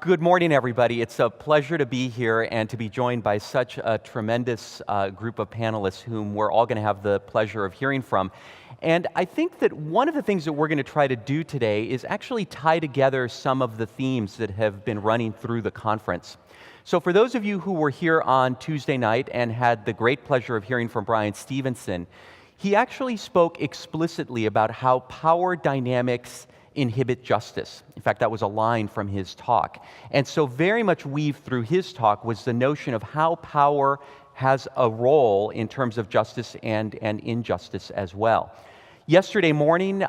Good morning, everybody. It's a pleasure to be here and to be joined by such a tremendous group of panelists whom we're all going to have the pleasure of hearing from. And I think that one of the things that we're going to try to do today is actually tie together some of the themes that have been running through the conference. So for those of you who were here on Tuesday night and had the great pleasure of hearing from Brian Stevenson, he actually spoke explicitly about how power dynamics inhibit justice. In fact, that was a line from his talk. And so very much weaved through his talk was the notion of how power has a role in terms of justice and injustice as well. Yesterday morning,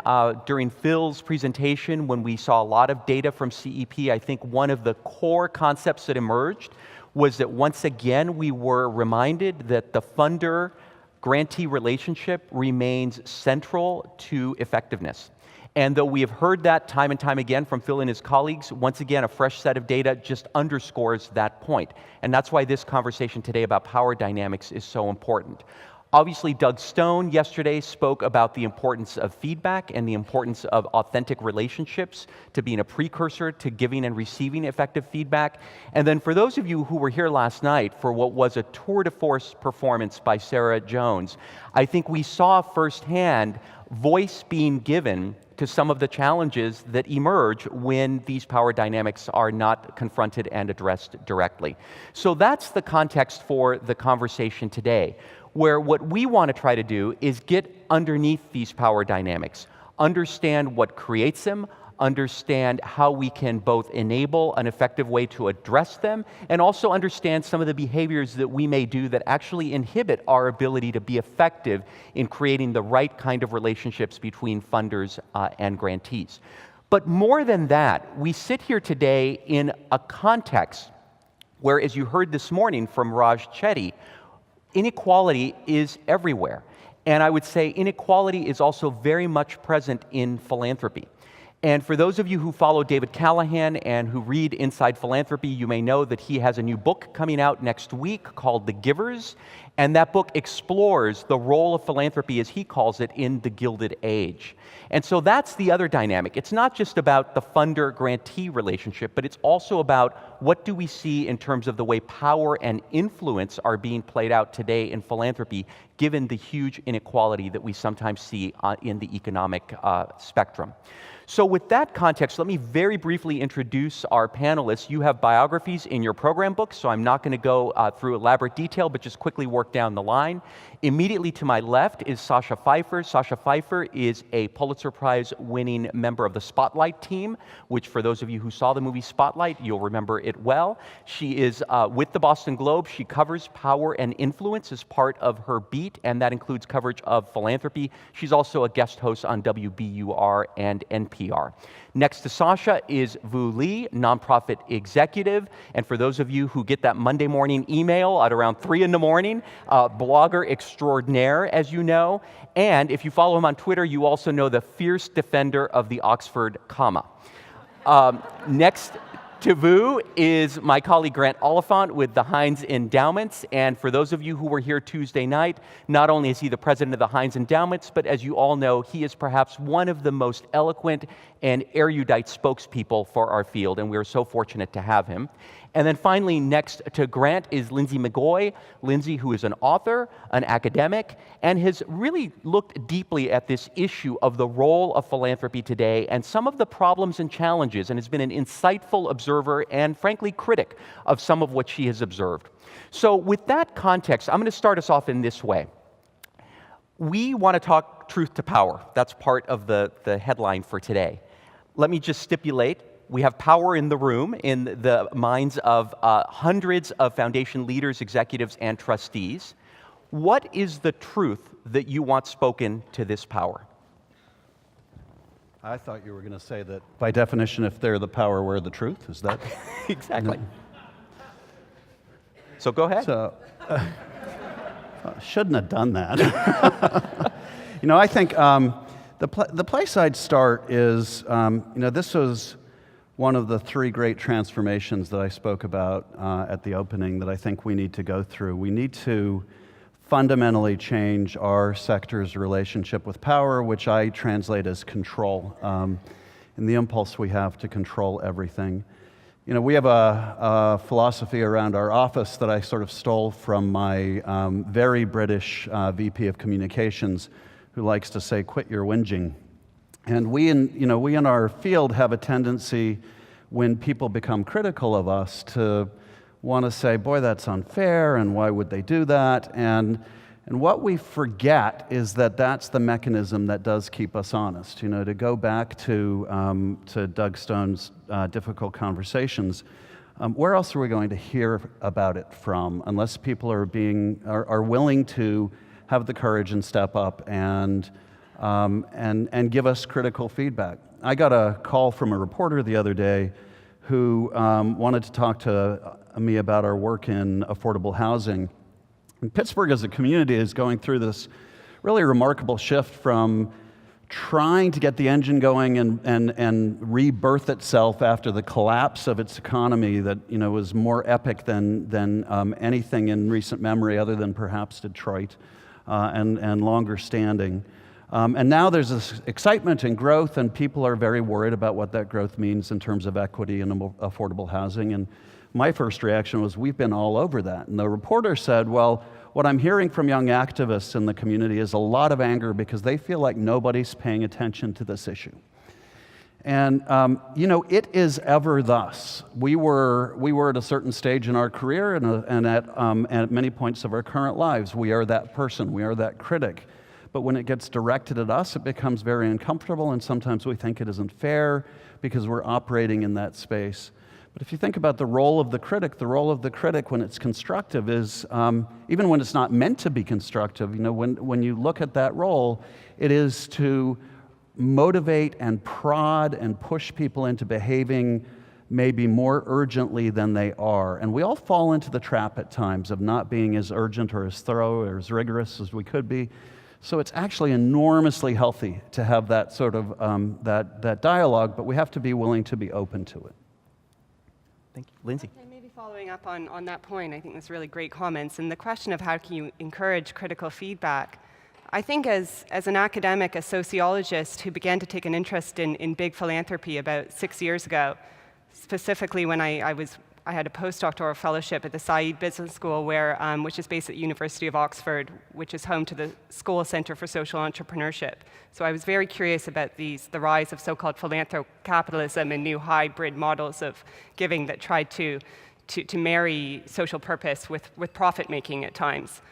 during Phil's presentation, when we saw a lot of data from CEP, I think one of the core concepts that emerged was that once again we were reminded that the funder-grantee relationship remains central to effectiveness. And though we have heard that time and time again from Phil and his colleagues, once again, a fresh set of data just underscores that point. And that's why this conversation today about power dynamics is so important. Obviously, Doug Stone yesterday spoke about the importance of feedback and the importance of authentic relationships to being a precursor to giving and receiving effective feedback. And then for those of you who were here last night for what was a tour de force performance by Sarah Jones, I think we saw firsthand voice being given to some of the challenges that emerge when these power dynamics are not confronted and addressed directly. So that's the context for the conversation today, where what we want to try to do is get underneath these power dynamics, understand what creates them, understand how we can both enable an effective way to address them, and also understand some of the behaviors that we may do that actually inhibit our ability to be effective in creating the right kind of relationships between funders and grantees. But more than that, we sit here today in a context where, as you heard this morning from Raj Chetty, inequality is everywhere. And I would say inequality is also very much present in philanthropy. And for those of you who follow David Callahan and who read Inside Philanthropy, you may know that he has a new book coming out next week called The Givers, and that book explores the role of philanthropy, as he calls it, in the Gilded Age. And so that's the other dynamic. It's not just about the funder-grantee relationship, but it's also about what do we see in terms of the way power and influence are being played out today in philanthropy, given the huge inequality that we sometimes see in the economic spectrum. So with that context, let me very briefly introduce our panelists. You have biographies in your program books, so I'm not going to go through elaborate detail, but just quickly work down the line. Immediately to my left is Sacha Pfeiffer. Sacha Pfeiffer is a Pulitzer Prize-winning member of the Spotlight team, which for those of you who saw the movie Spotlight, you'll remember it well. She is with the Boston Globe. She covers power and influence as part of her beat, and that includes coverage of philanthropy. She's also a guest host on WBUR and NPR. Next to Sacha is Vu Lee, nonprofit executive, and for those of you who get that Monday morning email at around 3 in the morning, blogger extraordinaire, as you know, and if you follow him on Twitter, you also know the fierce defender of the Oxford comma. Next to Vu is my colleague Grant Oliphant with the Heinz Endowments, and for those of you who were here Tuesday night, not only is he the president of the Heinz Endowments, but as you all know, he is perhaps one of the most eloquent and erudite spokespeople for our field, and we are so fortunate to have him. And then finally, next to Grant is Linsey McGoey. Linsey, who is an author, an academic, and has really looked deeply at this issue of the role of philanthropy today and some of the problems and challenges, and has been an insightful observer and, frankly, critic of some of what she has observed. So with that context, I'm going to start us off in this way. We want to talk truth to power. That's part of the headline for today. Let me just stipulate, we have power in the room, in the minds of hundreds of foundation leaders, executives, and trustees. What is the truth that you want spoken to this power? I thought you were going to say that, by definition, if they're the power, we're the truth. Is that? Exactly. No. So go ahead. So, shouldn't have done that. I think the place I'd start is, this was one of the three great transformations that I spoke about at the opening that I think we need to go through. We need to fundamentally change our sector's relationship with power, which I translate as control, and the impulse we have to control everything. You know, we have a philosophy around our office that I sort of stole from my very British VP of Communications, who likes to say, "Quit your whinging." And we in our field have a tendency, when people become critical of us, to want to say, "Boy, that's unfair," and "Why would they do that?" And what we forget is that that's the mechanism that does keep us honest. You know, to go back to Doug Stone's difficult conversations, where else are we going to hear about it from unless people are willing to have the courage and step up and give us critical feedback? I got a call from a reporter the other day who wanted to talk to me about our work in affordable housing. And Pittsburgh as a community is going through this really remarkable shift from trying to get the engine going and rebirth itself after the collapse of its economy that, you know, was more epic than anything in recent memory, other than perhaps Detroit, and longer standing. And now there's this excitement and growth, and people are very worried about what that growth means in terms of equity and affordable housing. And my first reaction was, we've been all over that. And the reporter said, well, what I'm hearing from young activists in the community is a lot of anger because they feel like nobody's paying attention to this issue. And you know, it is ever thus. We were at a certain stage in our career and at many points of our current lives. We are that person, we are that critic. But when it gets directed at us, it becomes very uncomfortable, and sometimes we think it isn't fair because we're operating in that space. But if you think about the role of the critic when it's constructive is, even when it's not meant to be constructive, you know, when you look at that role, it is to motivate and prod and push people into behaving maybe more urgently than they are. And we all fall into the trap at times of not being as urgent or as thorough or as rigorous as we could be. So it's actually enormously healthy to have that sort of that dialogue, but we have to be willing to be open to it. Thank you. Linsey. And maybe following up on that point, I think that's really great comments. And the question of how can you encourage critical feedback, I think as an academic, a sociologist who began to take an interest in big philanthropy about 6 years ago, specifically when I had a postdoctoral fellowship at the Said Business School, which is based at the University of Oxford, which is home to the School Center for Social Entrepreneurship. So I was very curious about the rise of so-called philanthrocapitalism and new hybrid models of giving that tried to marry social purpose with profit-making at times.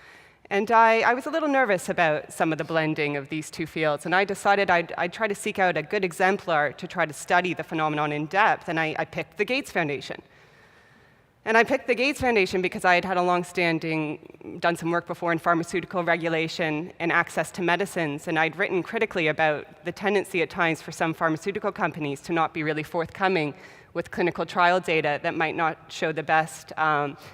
And I was a little nervous about some of the blending of these two fields, and I decided I'd try to seek out a good exemplar to try to study the phenomenon in depth, and I picked the Gates Foundation. And I picked the Gates Foundation because I had done some work before in pharmaceutical regulation and access to medicines, and I'd written critically about the tendency at times for some pharmaceutical companies to not be really forthcoming with clinical trial data that might not show the best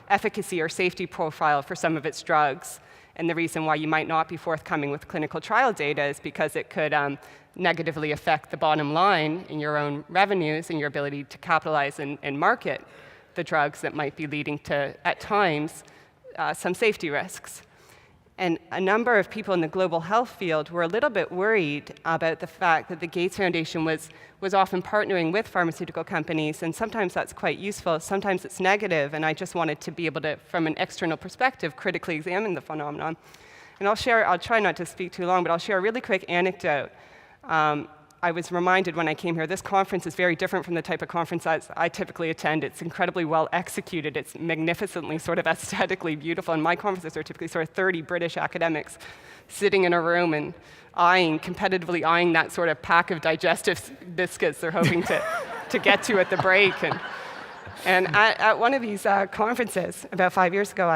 efficacy or safety profile for some of its drugs. And the reason why you might not be forthcoming with clinical trial data is because it could negatively affect the bottom line in your own revenues and your ability to capitalize and market the drugs that might be leading to, at times, some safety risks. And a number of people in the global health field were a little bit worried about the fact that the Gates Foundation was often partnering with pharmaceutical companies, and sometimes that's quite useful, sometimes it's negative, and I just wanted to be able to, from an external perspective, critically examine the phenomenon. And I'll try not to speak too long, but I'll share a really quick anecdote. I was reminded when I came here, this conference is very different from the type of conference I typically attend. It's incredibly well executed. It's magnificently sort of aesthetically beautiful. And my conferences are typically sort of 30 British academics sitting in a room and competitively eyeing that sort of pack of digestive biscuits they're hoping to get to at the break. And at one of these conferences, about 5 years ago,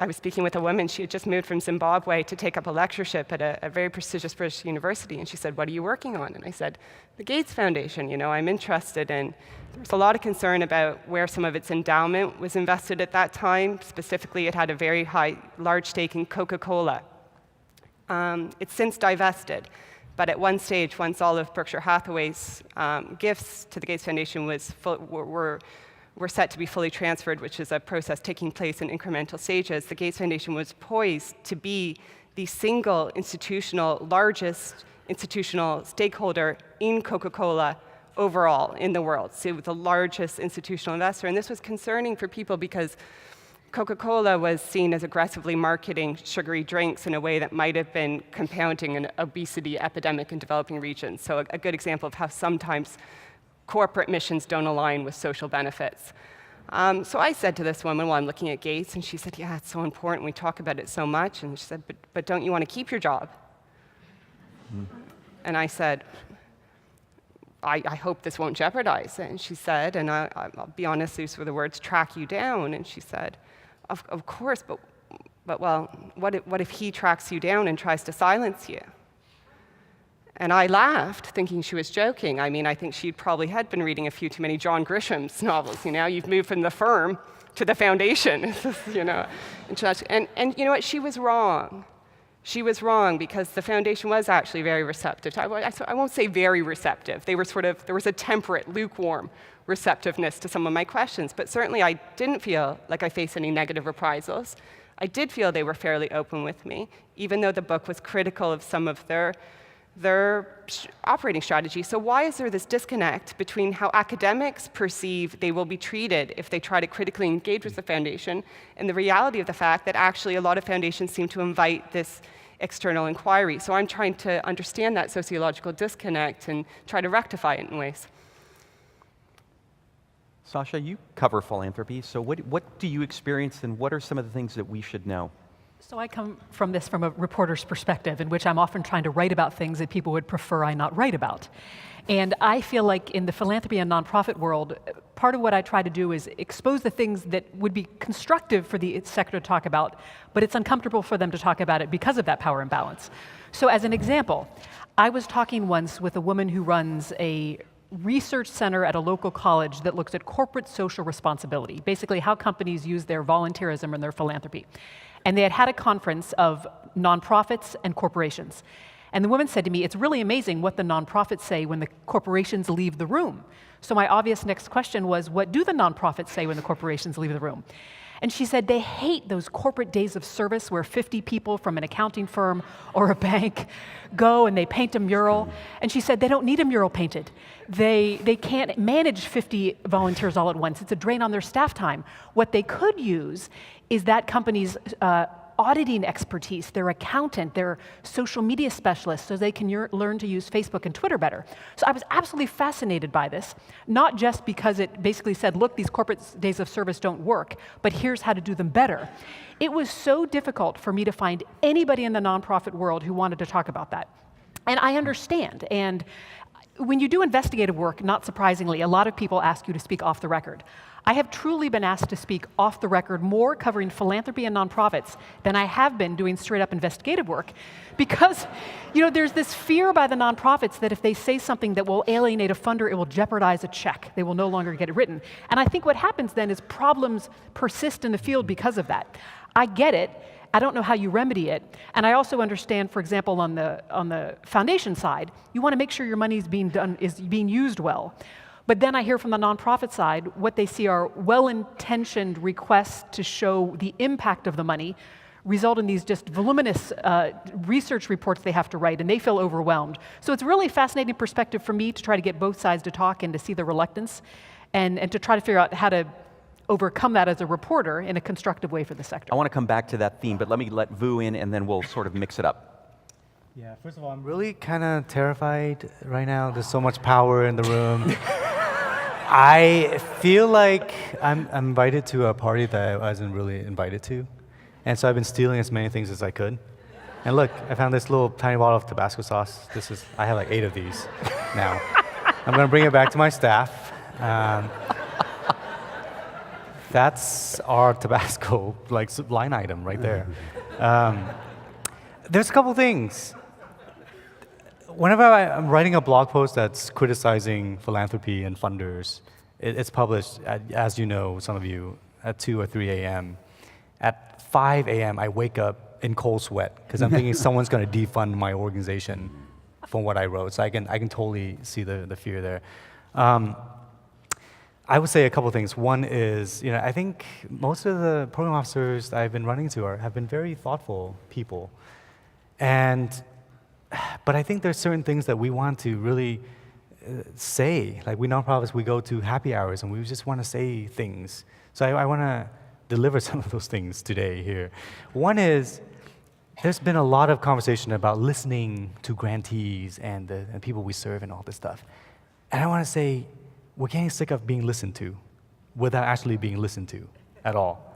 I was speaking with a woman. She had just moved from Zimbabwe to take up a lectureship at a very prestigious British university. And she said, "What are you working on?" And I said, "The Gates Foundation. You know, I'm interested in." There was a lot of concern about where some of its endowment was invested at that time. Specifically, it had a very large stake in Coca-Cola. It's since divested. But at one stage, once all of Berkshire Hathaway's gifts to the Gates Foundation were set to be fully transferred, which is a process taking place in incremental stages, the Gates Foundation was poised to be the single largest institutional stakeholder in Coca-Cola overall in the world, so the largest institutional investor. And this was concerning for people because Coca-Cola was seen as aggressively marketing sugary drinks in a way that might have been compounding an obesity epidemic in developing regions. So a good example of how sometimes corporate missions don't align with social benefits. So I said to this woman while I'm looking at Gates, and she said, yeah, it's so important, we talk about it so much. And she said, but don't you want to keep your job? And I said, I hope this won't jeopardize it. And she said, and I'll be honest, these were the words, track you down. And she said, of course, but well, what if he tracks you down and tries to silence you? And I laughed, thinking she was joking. I mean, I think she probably had been reading a few too many John Grisham's novels. You know, you've moved from the firm to the foundation, you know. And you know what, she was wrong. She was wrong because the foundation was actually very receptive. I won't say very receptive. They were there was a temperate, lukewarm receptiveness to some of my questions, but certainly I didn't feel like I faced any negative reprisals. I did feel they were fairly open with me, even though the book was critical of some of their operating strategy. So why is there this disconnect between how academics perceive they will be treated if they try to critically engage with the foundation and the reality of the fact that actually a lot of foundations seem to invite this external inquiry? So I'm trying to understand that sociological disconnect and try to rectify it in ways. Sacha, you cover philanthropy, so what do you experience and what are some of the things that we should know? So I come from this from a reporter's perspective, in which I'm often trying to write about things that people would prefer I not write about. And I feel like in the philanthropy and nonprofit world, part of what I try to do is expose the things that would be constructive for the sector to talk about, but it's uncomfortable for them to talk about it because of that power imbalance. So as an example, I was talking once with a woman who runs a research center at a local college that looks at corporate social responsibility, basically how companies use their volunteerism and their philanthropy. And they had a conference of nonprofits and corporations. And the woman said to me, it's really amazing what the nonprofits say when the corporations leave the room. So my obvious next question was, what do the nonprofits say when the corporations leave the room? And she said they hate those corporate days of service where 50 people from an accounting firm or a bank go and they paint a mural. And she said they don't need a mural painted. They can't manage 50 volunteers all at once. It's a drain on their staff time. What they could use is that company's auditing expertise, their accountant, their social media specialist, so they can learn to use Facebook and Twitter better. So I was absolutely fascinated by this, not just because it basically said, look, these corporate days of service don't work, but here's how to do them better. It was so difficult for me to find anybody in the nonprofit world who wanted to talk about that. And I understand. And when you do investigative work, not surprisingly, a lot of people ask you to speak off the record. I have truly been asked to speak off the record more covering philanthropy and nonprofits than I have been doing straight up investigative work, because there's this fear by the nonprofits that if they say something that will alienate a funder, it will jeopardize a check. They will no longer get it written. And I think what happens then is problems persist in the field because of that. I get it. I don't know how you remedy it. And I also understand, for example, on the foundation side, you want to make sure your money is being used well. But then I hear from the nonprofit side, what they see are well-intentioned requests to show the impact of the money result in these just voluminous research reports they have to write, and they feel overwhelmed. So it's really a fascinating perspective for me to try to get both sides to talk and to see the reluctance, and to try to figure out how to overcome that as a reporter in a constructive way for the sector. I want to come back to that theme, but let me let Vu in, and then we'll sort of mix it up. Yeah, first of all, I'm really kind of terrified right now. There's so much power in the room. I feel like I'm invited to a party that I wasn't really invited to. And so I've been stealing as many things as I could. And look, I found this little tiny bottle of Tabasco sauce. I have like 8 of these now. I'm going to bring it back to my staff. That's our Tabasco line item right there. There's a couple things. Whenever I'm writing a blog post that's criticizing philanthropy and funders, it's published, as you know, some of you, at 2 or 3 a.m. At 5 a.m., I wake up in cold sweat because I'm thinking someone's going to defund my organization from what I wrote. So I can totally see the fear there. I would say a couple things. One is, I think most of the program officers that I've been running to have been very thoughtful people. But I think there's certain things that we want to really say. Like we nonprofits, we go to happy hours and we just want to say things. So I want to deliver some of those things today here. One is, there's been a lot of conversation about listening to grantees and the people we serve and all this stuff. And I want to say, we're getting sick of being listened to without actually being listened to at all.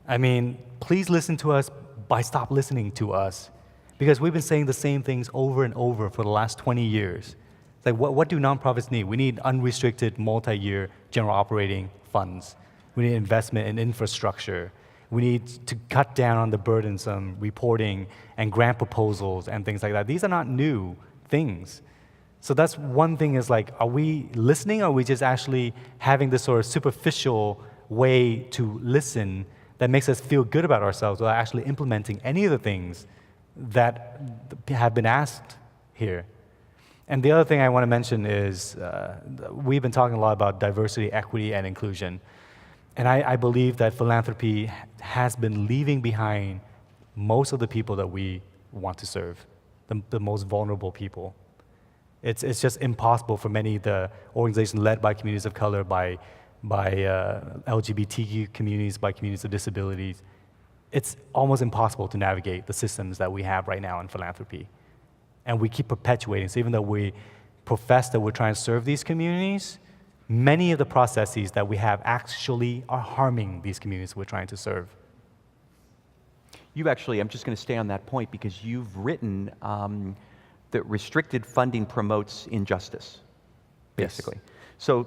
I mean, please listen to us by stop listening to us, because we've been saying the same things over and over for the last 20 years. It's like, what do nonprofits need? We need unrestricted multi-year general operating funds. We need investment in infrastructure. We need to cut down on the burdensome reporting and grant proposals and things like that. These are not new things. So that's one thing is like, are we listening, or are we just actually having this sort of superficial way to listen that makes us feel good about ourselves without actually implementing any of the things that have been asked here? And the other thing I want to mention is we've been talking a lot about diversity, equity, and inclusion. And I believe that philanthropy has been leaving behind most of the people that we want to serve, the most vulnerable people. It's just impossible for many of the organizations led by communities of color, by LGBTQ communities, by communities of disabilities. It's almost impossible to navigate the systems that we have right now in philanthropy. And we keep perpetuating. So even though we profess that we're trying to serve these communities, many of the processes that we have actually are harming these communities we're trying to serve. You've actually, I'm just going to stay on that point, because you've written that restricted funding promotes injustice, basically. Yes. So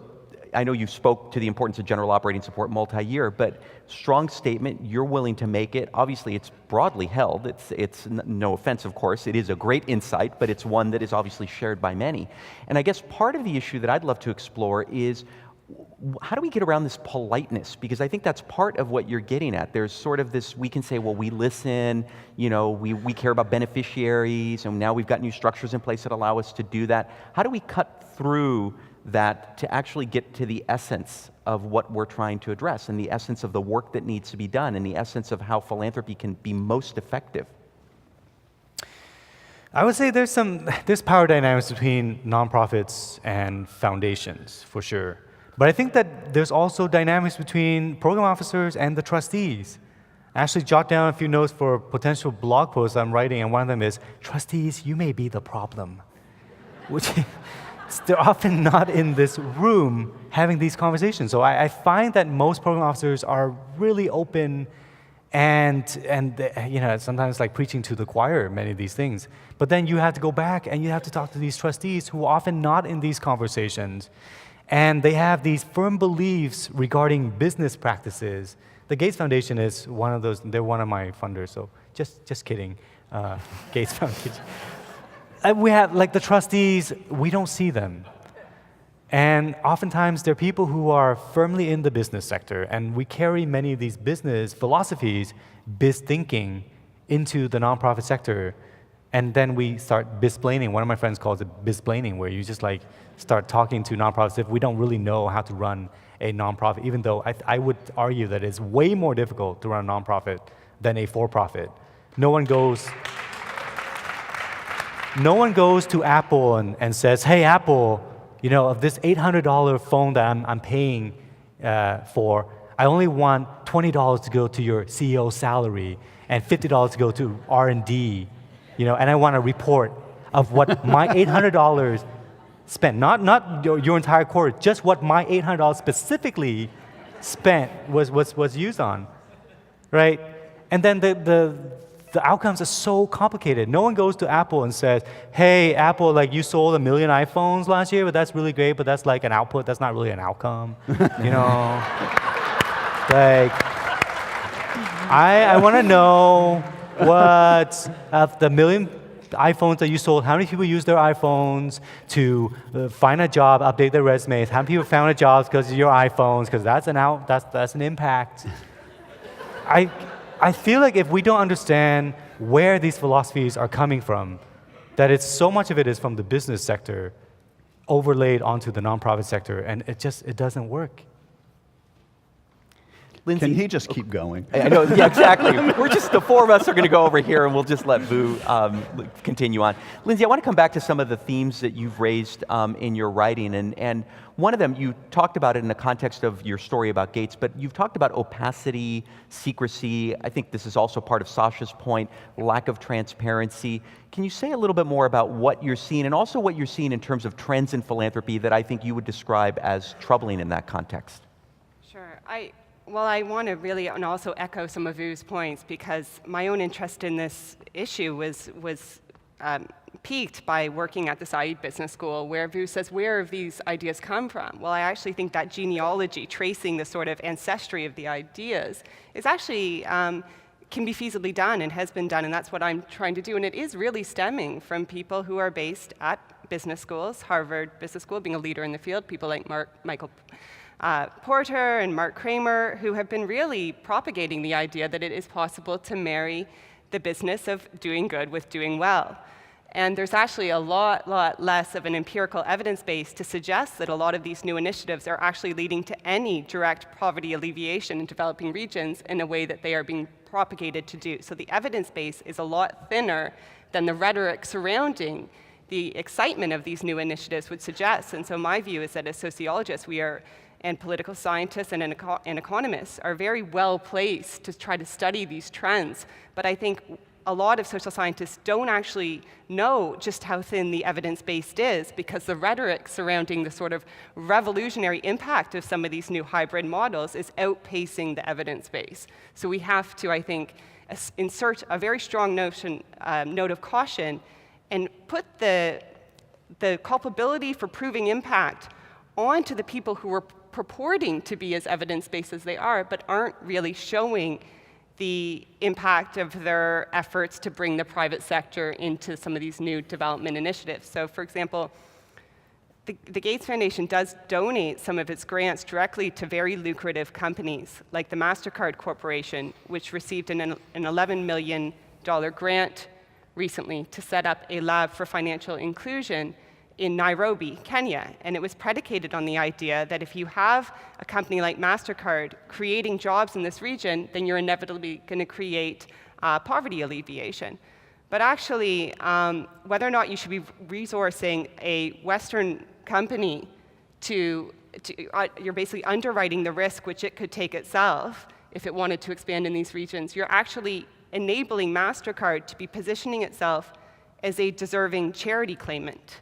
I know you spoke to the importance of general operating support multi-year, but strong statement, you're willing to make it. Obviously, it's broadly held. It's no offense, of course. It is a great insight, but it's one that is obviously shared by many. And I guess part of the issue that I'd love to explore is, how do we get around this politeness? Because I think that's part of what you're getting at. There's sort of this, we can say, well, we listen, you know, we care about beneficiaries, and now we've got new structures in place that allow us to do that. How do we cut through that to actually get to the essence of what we're trying to address, and the essence of the work that needs to be done, and the essence of how philanthropy can be most effective? I would say there's power dynamics between nonprofits and foundations, for sure. But I think that there's also dynamics between program officers and the trustees. I actually jot down a few notes for potential blog posts I'm writing, and one of them is, trustees, you may be the problem. Which they're often not in this room having these conversations. So I find that most program officers are really open and you know, sometimes like preaching to the choir, many of these things. But then you have to go back and you have to talk to these trustees who are often not in these conversations. And they have these firm beliefs regarding business practices. The Gates Foundation is one of those. They're one of my funders, so just kidding, Gates Foundation. We have, like, the trustees, we don't see them. And oftentimes they're people who are firmly in the business sector, and we carry many of these business philosophies, biz thinking, into the nonprofit sector. And then we start bizplaining. One of my friends calls it bizplaining, where you just like start talking to nonprofits if we don't really know how to run a nonprofit, even though I would argue that it's way more difficult to run a nonprofit than a for-profit. No one goes to Apple and says, hey, Apple, you know, of this $800 phone that I'm paying for, I only want $20 to go to your CEO's salary and $50 to go to R&D, you know, and I want a report of what my $800 spent, not your entire quarter, just what my $800 specifically spent was used on, right? And then the outcomes are so complicated. No one goes to Apple and says, hey, Apple, like you sold 1 million iPhones last year, but that's really great, but that's like an output, that's not really an outcome, you know? Like, I want to know what, of the 1 million iPhones that you sold, how many people use their iPhones to find a job, update their resumes? How many people found a job because of your iPhones? Because that's an impact. I feel like if we don't understand where these philosophies are coming from, that it's so much of it is from the business sector overlaid onto the nonprofit sector, and it doesn't work. Linsey, Can he just keep going? I know, yeah, exactly. The four of us are going to go over here, and we'll just let Vu continue on. Linsey, I want to come back to some of the themes that you've raised in your writing, and one of them, you talked about it in the context of your story about Gates, but you've talked about opacity, secrecy. I think this is also part of Sacha's point, lack of transparency. Can you say a little bit more about what you're seeing, and also what you're seeing in terms of trends in philanthropy that I think you would describe as troubling in that context? Sure. Well, I want to really and also echo some of Vu's points, because my own interest in this issue was piqued by working at the Said Business School, where Vu says, where have these ideas come from? Well, I actually think that genealogy, tracing the sort of ancestry of the ideas, is actually can be feasibly done and has been done, and that's what I'm trying to do. And it is really stemming from people who are based at business schools, Harvard Business School being a leader in the field, people like Michael Porter and Mark Kramer, who have been really propagating the idea that it is possible to marry the business of doing good with doing well. And there's actually a lot less of an empirical evidence base to suggest that a lot of these new initiatives are actually leading to any direct poverty alleviation in developing regions in a way that they are being propagated to do. So the evidence base is a lot thinner than the rhetoric surrounding the excitement of these new initiatives would suggest. And so my view is that as sociologists, and political scientists and economists are very well placed to try to study these trends. But I think a lot of social scientists don't actually know just how thin the evidence base is, because the rhetoric surrounding the sort of revolutionary impact of some of these new hybrid models is outpacing the evidence base. So we have to, I think, insert a very strong note of caution and put the culpability for proving impact onto the people who are purporting to be as evidence-based as they are, but aren't really showing the impact of their efforts to bring the private sector into some of these new development initiatives. So, for example, the Gates Foundation does donate some of its grants directly to very lucrative companies, like the MasterCard Corporation, which received an $11 million grant recently to set up a lab for financial inclusion in Nairobi, Kenya. And it was predicated on the idea that if you have a company like MasterCard creating jobs in this region, then you're inevitably going to create poverty alleviation. But actually, whether or not you should be resourcing a Western company you're basically underwriting the risk which it could take itself if it wanted to expand in these regions. You're actually enabling MasterCard to be positioning itself as a deserving charity claimant.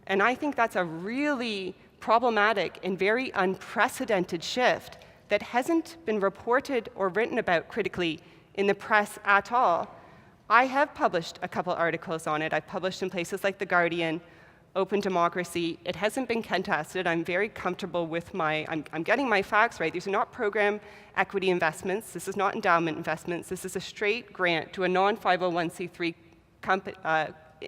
And I think that's a really problematic and very unprecedented shift that hasn't been reported or written about critically in the press at all. I have published a couple articles on it. I've published in places like The Guardian, Open Democracy. It hasn't been contested. I'm very comfortable with I'm getting my facts right. These are not program equity investments. This is not endowment investments. This is a straight grant to a non-501c3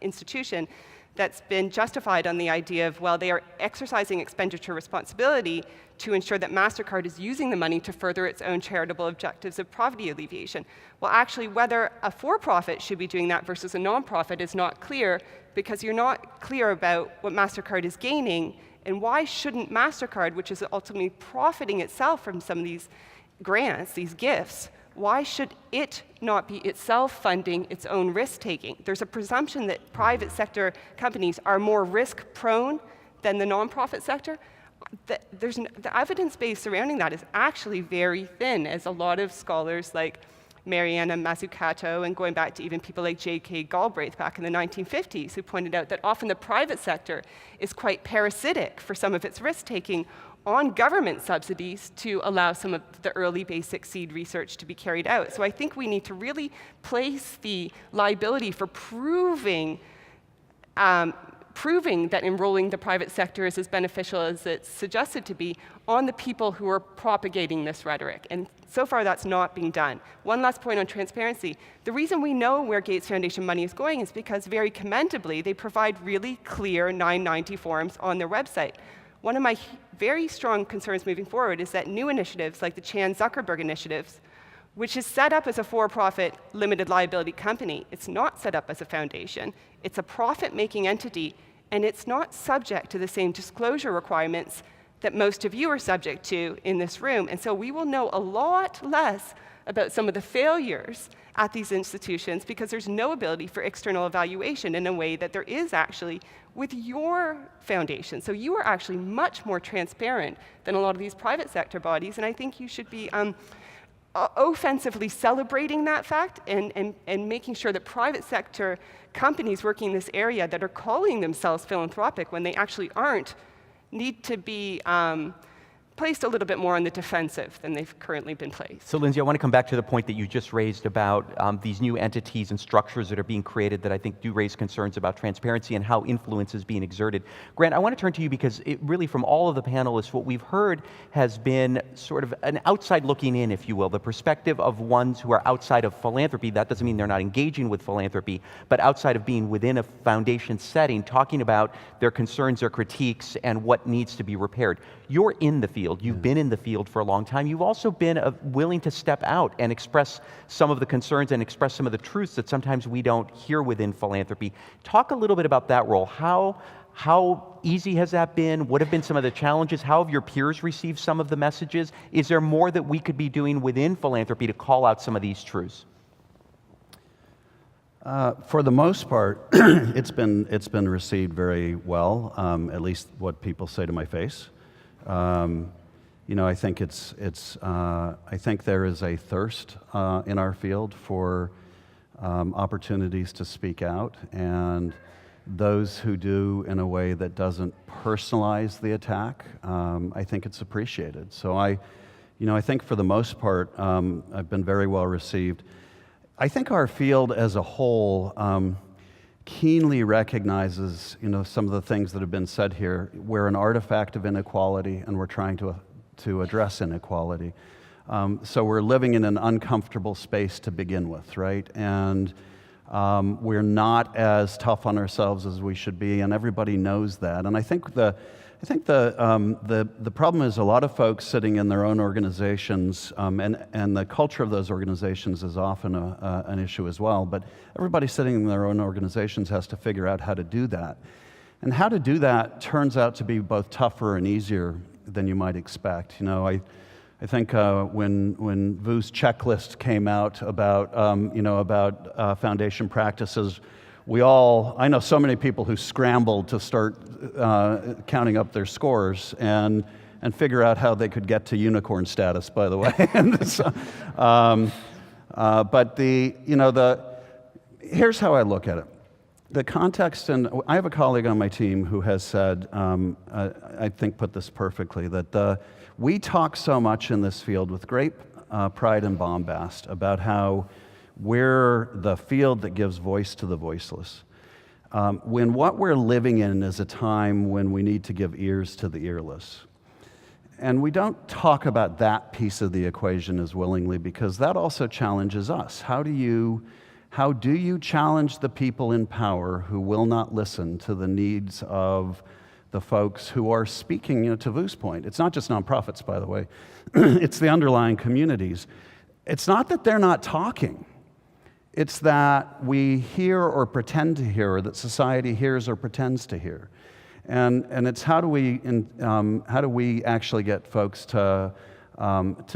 institution that's been justified on the idea of, well, they are exercising expenditure responsibility to ensure that MasterCard is using the money to further its own charitable objectives of poverty alleviation. Well, actually, whether a for-profit should be doing that versus a nonprofit is not clear, because you're not clear about what MasterCard is gaining, and why shouldn't MasterCard, which is ultimately profiting itself from some of these grants, these gifts, why should it not be itself funding its own risk-taking? There's a presumption that private sector companies are more risk-prone than the nonprofit sector. The evidence base surrounding that is actually very thin, as a lot of scholars like Mariana Mazzucato, and going back to even people like J.K. Galbraith back in the 1950s, who pointed out that often the private sector is quite parasitic for some of its risk-taking on government subsidies to allow some of the early basic seed research to be carried out. So I think we need to really place the liability for proving that enrolling the private sector is as beneficial as it's suggested to be on the people who are propagating this rhetoric. And so far, that's not being done. One last point on transparency. The reason we know where Gates Foundation money is going is because, very commendably, they provide really clear 990 forms on their website. One of my very strong concerns moving forward is that new initiatives like the Chan-Zuckerberg initiatives, which is set up as a for-profit limited liability company, it's not set up as a foundation, it's a profit-making entity, and it's not subject to the same disclosure requirements that most of you are subject to in this room. And so we will know a lot less about some of the failures at these institutions because there's no ability for external evaluation in a way that there is actually with your foundation. So you are actually much more transparent than a lot of these private sector bodies, and I think you should be offensively celebrating that fact and making sure that private sector companies working in this area that are calling themselves philanthropic when they actually aren't need to be placed a little bit more on the defensive than they've currently been placed. So Linsey, I want to come back to the point that you just raised about these new entities and structures that are being created that I think do raise concerns about transparency and how influence is being exerted. Grant, I want to turn to you because it really, from all of the panelists, what we've heard has been sort of an outside looking in, if you will, the perspective of ones who are outside of philanthropy. That doesn't mean they're not engaging with philanthropy, but outside of being within a foundation setting, talking about their concerns, their critiques, and what needs to be repaired. You're in the field. You've been in the field for a long time. You've also been willing to step out and express some of the concerns and express some of the truths that sometimes we don't hear within philanthropy. Talk a little bit about that role. How easy has that been? What have been some of the challenges? How have your peers received some of the messages? Is there more that we could be doing within philanthropy to call out some of these truths? For the most part, it's been received very well, at least what people say to my face. I think I think there is a thirst in our field for opportunities to speak out, and those who do in a way that doesn't personalize the attack, I think it's appreciated. So I think for the most part, I've been very well received. I think our field as a whole keenly recognizes, some of the things that have been said here. We're an artifact of inequality, and we're trying to address inequality. So we're living in an uncomfortable space to begin with, right? And we're not as tough on ourselves as we should be, and everybody knows that. And I think the problem is a lot of folks sitting in their own organizations, and the culture of those organizations is often an issue as well. But everybody sitting in their own organizations has to figure out how to do that. And how to do that turns out to be both tougher and easier than you might expect. I think when Vu's checklist came out about foundation practices, I know so many people who scrambled to start counting up their scores and figure out how they could get to unicorn status, by the way. But here's how I look at it. The context, and I have a colleague on my team who has said, I think put this perfectly, that we talk so much in this field with great pride and bombast about how we're the field that gives voice to the voiceless. When what we're living in is a time when we need to give ears to the earless. And we don't talk about that piece of the equation as willingly because that also challenges us. How do you challenge the people in power who will not listen to the needs of the folks who are speaking, to Vu's point? It's not just nonprofits, by the way. It's the underlying communities. It's not that they're not talking. It's that we hear or pretend to hear, or that society hears or pretends to hear. And it's how do we actually get folks to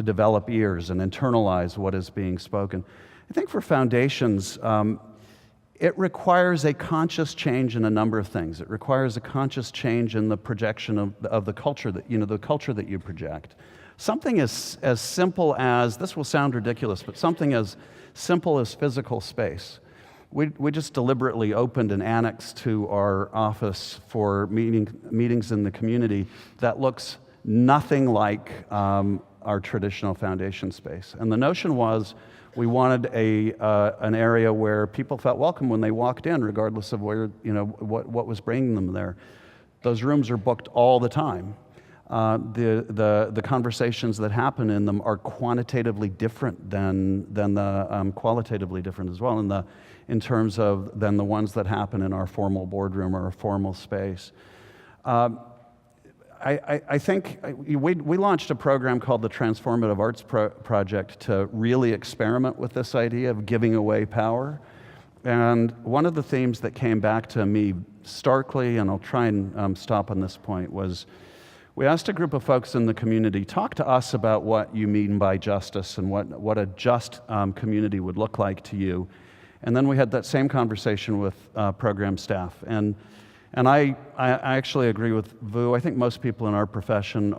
develop ears and internalize what is being spoken? I think for foundations, it requires a conscious change in a number of things. It requires a conscious change in the projection of the culture that you project. Something as simple as, this will sound ridiculous, but something as simple as physical space. We just deliberately opened an annex to our office for meetings in the community that looks nothing like our traditional foundation space. And the notion was we wanted an area where people felt welcome when they walked in, regardless of where, what was bringing them there. Those rooms are booked all the time. The conversations that happen in them are quantitatively different than the qualitatively different as well in terms of than the ones that happen in our formal boardroom or a formal space. I think we launched a program called the Transformative Arts Project to really experiment with this idea of giving away power. And one of the themes that came back to me starkly, and I'll try and stop on this point, was we asked a group of folks in the community, talk to us about what you mean by justice and what a just community would look like to you. And then we had that same conversation with program staff. And I actually agree with Vu. I think most people in our profession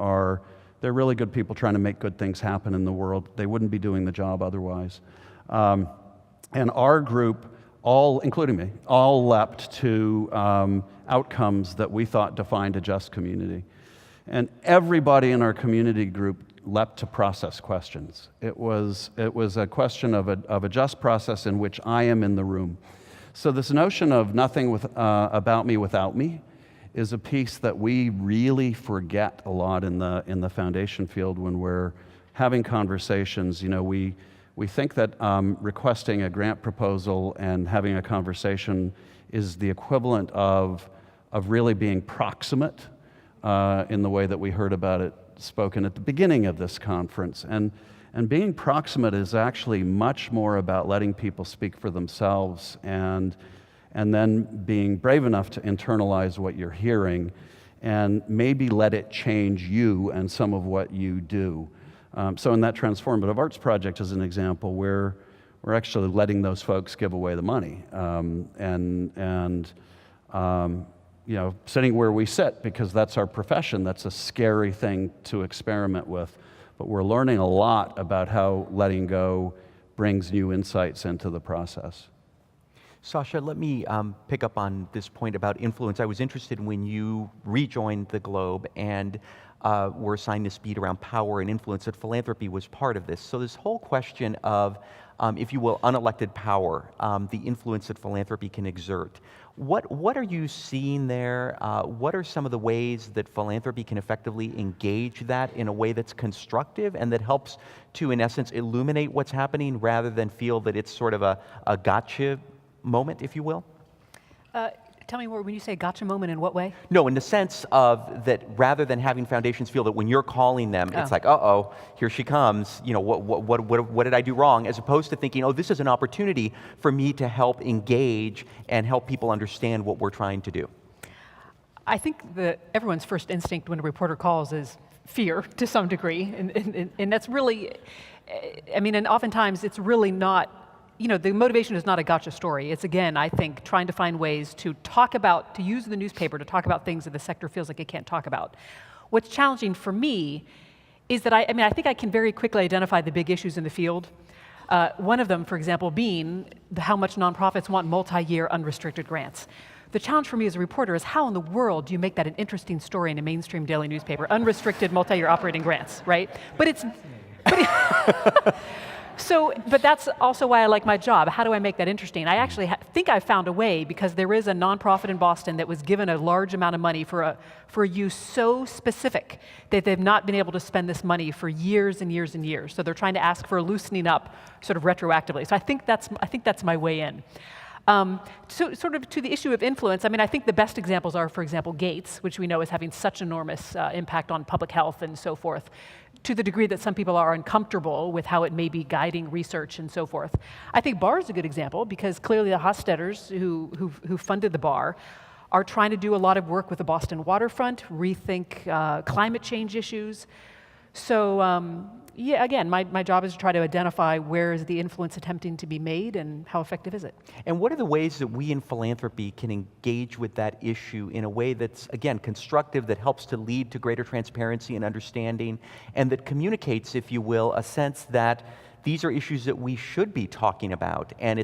they're really good people trying to make good things happen in the world. They wouldn't be doing the job otherwise. And our group, all, including me, all leapt to outcomes that we thought defined a just community. And everybody in our community group leapt to process questions. It was a question of a just process in which I am in the room. So this notion of nothing about me without me is a piece that we really forget a lot in the foundation field when we're having conversations. You know, we think that requesting a grant proposal and having a conversation is the equivalent of really being proximate in the way that we heard about it spoken at the beginning of this conference. And being proximate is actually much more about letting people speak for themselves and then being brave enough to internalize what you're hearing and maybe let it change you and some of what you do. So in that transformative arts project, as an example, we're actually letting those folks give away the money you know, sitting where we sit, because that's our profession. That's a scary thing to experiment with. But we're learning a lot about how letting go brings new insights into the process. Sacha, let me pick up on this point about influence. I was interested when you rejoined the Globe and were assigned this beat around power and influence, that philanthropy was part of this. So this whole question of, if you will, unelected power, the influence that philanthropy can exert. What are you seeing there? What are some of the ways that philanthropy can effectively engage that in a way that's constructive and that helps to, in essence, illuminate what's happening rather than feel that it's sort of a gotcha moment, if you will? Tell me more, when you say gotcha moment, in what way? No, in the sense of that rather than having foundations feel that when you're calling them, it's like, uh-oh, here she comes, you know, what did I do wrong? As opposed to thinking, oh, this is an opportunity for me to help engage and help people understand what we're trying to do. I think that everyone's first instinct when a reporter calls is fear to some degree, and that's really, I mean, and oftentimes it's really not, you know, the motivation is not a gotcha story. It's, again, I think, trying to find ways to talk about, to use the newspaper to talk about things that the sector feels like it can't talk about. What's challenging for me is that I think I can very quickly identify the big issues in the field. One of them, for example, being how much nonprofits want multi-year unrestricted grants. The challenge for me as a reporter is how in the world do you make that an interesting story in a mainstream daily newspaper? Unrestricted multi-year operating grants, right? But that's also why I like my job. How do I make that interesting? I actually think I found a way, because there is a nonprofit in Boston that was given a large amount of money for a use so specific that they've not been able to spend this money for years and years and years. So they're trying to ask for a loosening up sort of retroactively. So I think that's my way in. So sort of to the issue of influence, I mean, I think the best examples are, for example, Gates, which we know is having such enormous impact on public health and so forth, to the degree that some people are uncomfortable with how it may be guiding research and so forth. I think Barr is a good example, because clearly the Hofstetters who funded the Barr are trying to do a lot of work with the Boston waterfront, rethink climate change issues. So yeah, again, my job is to try to identify where is the influence attempting to be made and how effective is it. And what are the ways that we in philanthropy can engage with that issue in a way that's, again, constructive, that helps to lead to greater transparency and understanding, and that communicates, if you will, a sense that these are issues that we should be talking about, and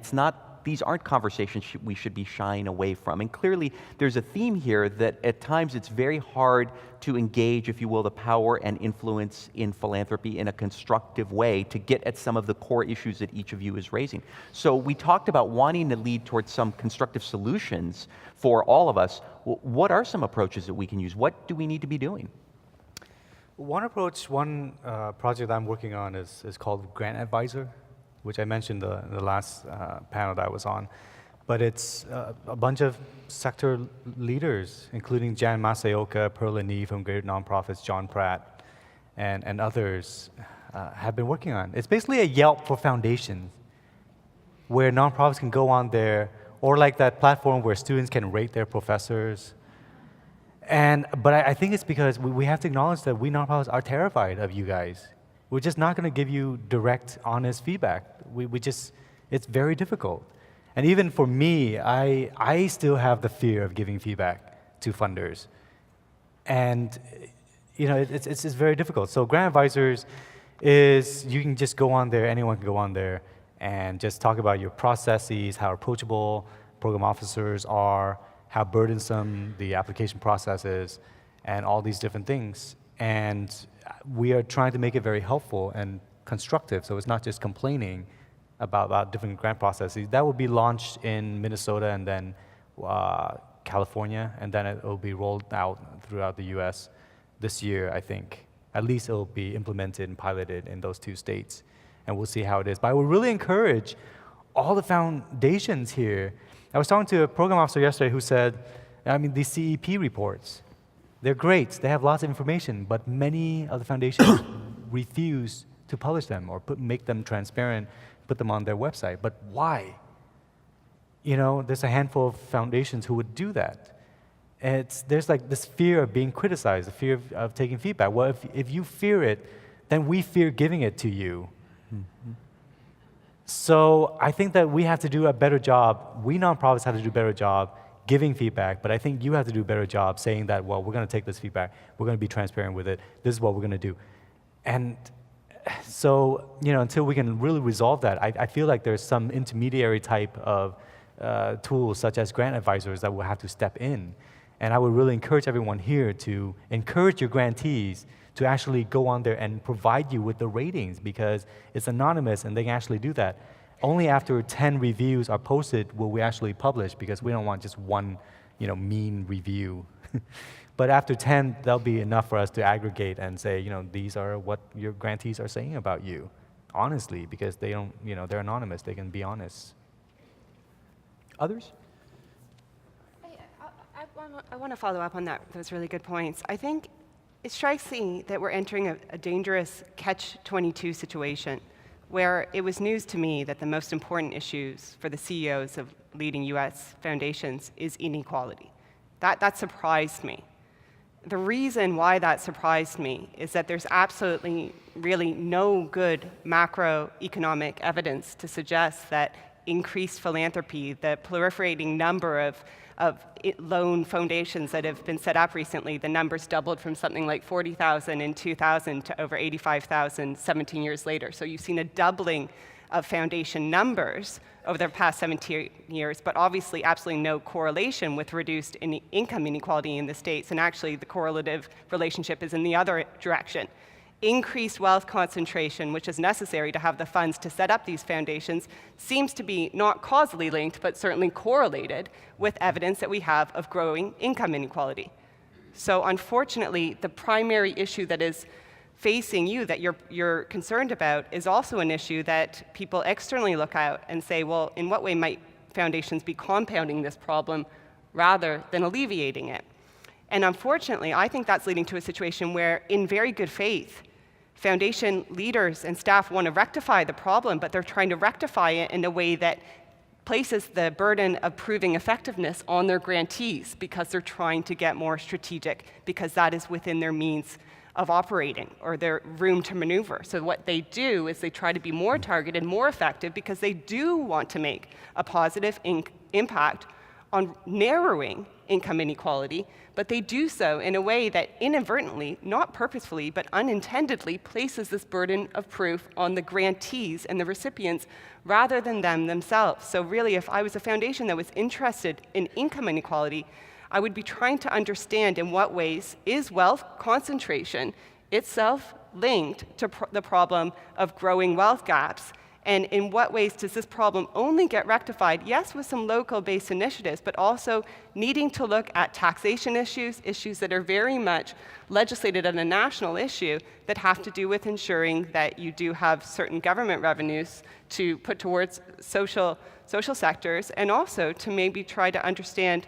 these aren't conversations we should be shying away from. And clearly, there's a theme here that at times it's very hard to engage, if you will, the power and influence in philanthropy in a constructive way to get at some of the core issues that each of you is raising. So we talked about wanting to lead towards some constructive solutions for all of us. What are some approaches that we can use? What do we need to be doing? One approach, one project I'm working on is called Grant Advisor, which I mentioned the last panel that I was on. But it's a bunch of sector leaders, including Jan Masaoka, Perla Nee from Great Nonprofits, John Pratt, and others have been working on. It's basically a Yelp for foundations, where nonprofits can go on there, or like that platform where students can rate their professors. But I think it's because we have to acknowledge that we nonprofits are terrified of you guys. We're just not going to give you direct, honest feedback. It's very difficult. And even for me, I still have the fear of giving feedback to funders. And it's very difficult. So grant advisors is, you can just go on there, anyone can go on there and just talk about your processes, how approachable program officers are, how burdensome the application process is, and all these different things. And we are trying to make it very helpful and constructive, so it's not just complaining about different grant processes. That will be launched in Minnesota and then California, and then it will be rolled out throughout the US this year, I think. At least it will be implemented and piloted in those 2 states, and we'll see how it is. But I would really encourage all the foundations here. I was talking to a program officer yesterday who said, these CEP reports, they're great, they have lots of information, but many of the foundations refuse to publish them or make them transparent, put them on their website. But why? There's a handful of foundations who would do that. There's like this fear of being criticized, the fear of taking feedback. Well, if you fear it, then we fear giving it to you. Mm-hmm. So I think that we have to do a better job. We nonprofits have to do a better job giving feedback, but I think you have to do a better job saying that, well, we're going to take this feedback, we're going to be transparent with it, this is what we're going to do. And so, until we can really resolve that, I feel like there's some intermediary type of tools, such as grant advisors, that will have to step in. And I would really encourage everyone here to encourage your grantees to actually go on there and provide you with the ratings, because it's anonymous and they can actually do that. Only after 10 reviews are posted will we actually publish, because we don't want just one, mean review. But after 10, that'll be enough for us to aggregate and say, these are what your grantees are saying about you, honestly, because they don't, they're anonymous, they can be honest. Others? I want to follow up on those really good points. I think it strikes me that we're entering a dangerous catch-22 situation, where it was news to me that the most important issues for the CEOs of leading US foundations is inequality. That surprised me. The reason why that surprised me is that there's absolutely really no good macroeconomic evidence to suggest that increased philanthropy, the proliferating number of loan foundations that have been set up recently, the numbers doubled from something like 40,000 in 2000 to over 85,000 17 years later. So you've seen a doubling of foundation numbers over the past 17 years, but obviously absolutely no correlation with reduced income inequality in the States, and actually the correlative relationship is in the other direction. Increased wealth concentration, which is necessary to have the funds to set up these foundations, seems to be not causally linked, but certainly correlated with evidence that we have of growing income inequality. So unfortunately, the primary issue that is facing you, that you're concerned about, is also an issue that people externally look at and say, well, in what way might foundations be compounding this problem rather than alleviating it? And unfortunately, I think that's leading to a situation where, in very good faith, foundation leaders and staff want to rectify the problem, but they're trying to rectify it in a way that places the burden of proving effectiveness on their grantees, because they're trying to get more strategic, because that is within their means of operating or their room to maneuver. So what they do is they try to be more targeted, more effective, because they do want to make a positive impact on narrowing income inequality, but they do so in a way that inadvertently, not purposefully, but unintendedly places this burden of proof on the grantees and the recipients rather than them themselves. So really, if I was a foundation that was interested in income inequality, I would be trying to understand in what ways is wealth concentration itself linked to the problem of growing wealth gaps, and in what ways does this problem only get rectified, yes, with some local-based initiatives, but also needing to look at taxation issues that are very much legislated on a national issue that have to do with ensuring that you do have certain government revenues to put towards social sectors, and also to maybe try to understand,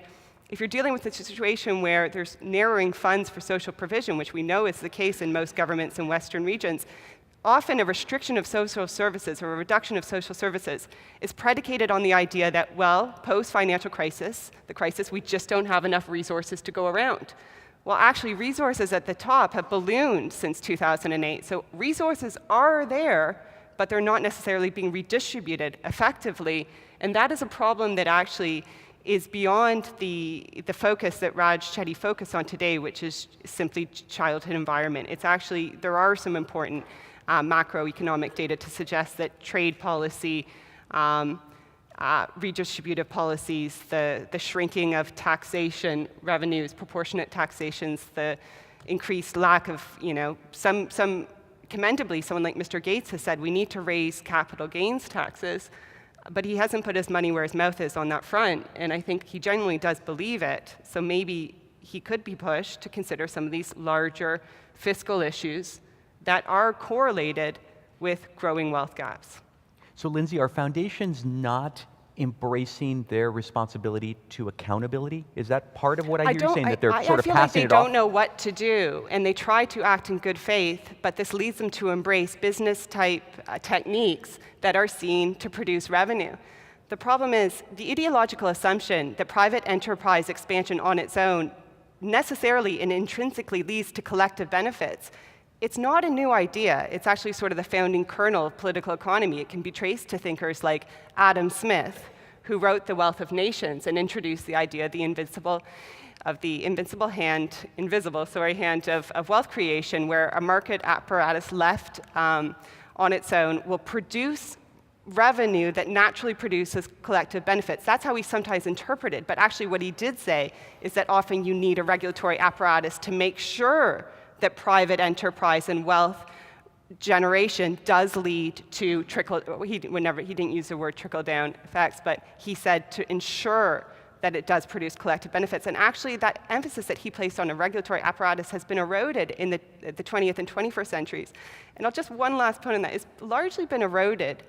if you're dealing with a situation where there's narrowing funds for social provision, which we know is the case in most governments in Western regions, often a restriction of social services or a reduction of social services is predicated on the idea that, well, post-financial crisis, we just don't have enough resources to go around. Well, actually, resources at the top have ballooned since 2008. So resources are there, but they're not necessarily being redistributed effectively. And that is a problem that actually is beyond the focus that Raj Chetty focused on today, which is simply childhood environment. It's actually, there are some important macroeconomic data to suggest that trade policy, redistributive policies, the shrinking of taxation revenues, proportionate taxations, the increased lack of, some commendably, someone like Mr. Gates has said we need to raise capital gains taxes, but he hasn't put his money where his mouth is on that front, and I think he genuinely does believe it. So maybe he could be pushed to consider some of these larger fiscal issues that are correlated with growing wealth gaps. So Linsey, are foundations not embracing their responsibility to accountability? Is that part of what I hear you saying, that they're sort of passing it off? I feel like they don't know what to do, and they try to act in good faith, but this leads them to embrace business-type techniques that are seen to produce revenue. The problem is the ideological assumption that private enterprise expansion on its own necessarily and intrinsically leads to collective benefits. It's not a new idea. It's actually sort of the founding kernel of political economy. It can be traced to thinkers like Adam Smith, who wrote The Wealth of Nations and introduced the idea of the invisible hand of wealth creation, where a market apparatus left on its own will produce revenue that naturally produces collective benefits. That's how we sometimes interpret it, but actually what he did say is that often you need a regulatory apparatus to make sure that private enterprise and wealth generation does lead to he didn't use the word trickle-down effects, but he said to ensure that it does produce collective benefits. And actually that emphasis that he placed on a regulatory apparatus has been eroded in the 20th and 21st centuries. And one last point on that, it's largely been eroded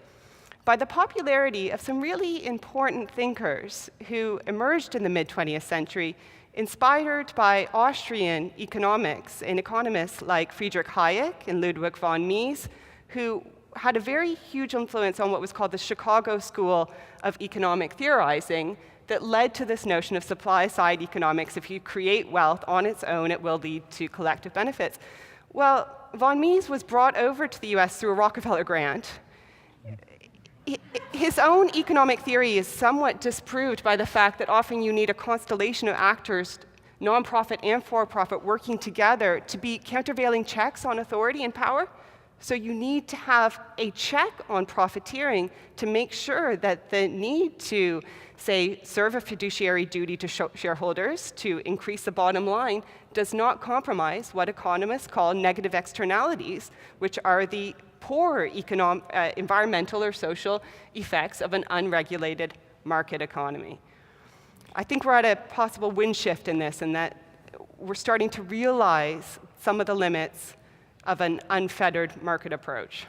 by the popularity of some really important thinkers who emerged in the mid-20th century, inspired by Austrian economics and economists like Friedrich Hayek and Ludwig von Mises, who had a very huge influence on what was called the Chicago School of Economic Theorizing that led to this notion of supply-side economics. If you create wealth on its own, it will lead to collective benefits. Well, von Mises was brought over to the US through a Rockefeller grant. His own economic theory is somewhat disproved by the fact that often you need a constellation of actors, nonprofit and for-profit, working together to be countervailing checks on authority and power. So you need to have a check on profiteering to make sure that the need to, say, serve a fiduciary duty to shareholders to increase the bottom line does not compromise what economists call negative externalities, which are the poor environmental or social effects of an unregulated market economy. I think we're at a possible wind shift in this, and that we're starting to realize some of the limits of an unfettered market approach.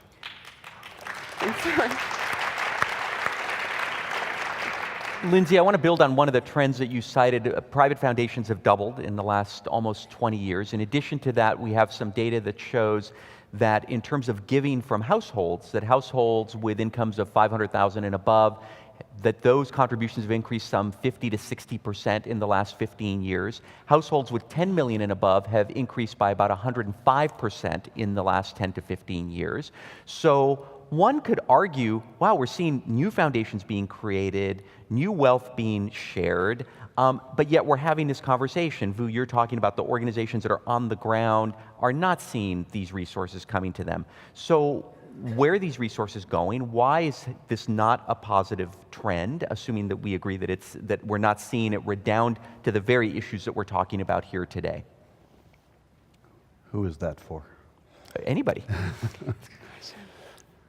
Linsey, I want to build on one of the trends that you cited. Private foundations have doubled in the last almost 20 years. In addition to that, we have some data that shows that in terms of giving from households, that households with incomes of $500,000 and above, that those contributions have increased some 50 to 60% in the last 15 years. Households with 10 million and above have increased by about 105% in the last 10 to 15 years. So one could argue, wow, we're seeing new foundations being created, new wealth being shared, but yet we're having this conversation. Vu, you're talking about the organizations that are on the ground are not seeing these resources coming to them. So where are these resources going? Why is this not a positive trend, assuming that we agree that that we're not seeing it redound to the very issues that we're talking about here today? Who is that for? Anybody.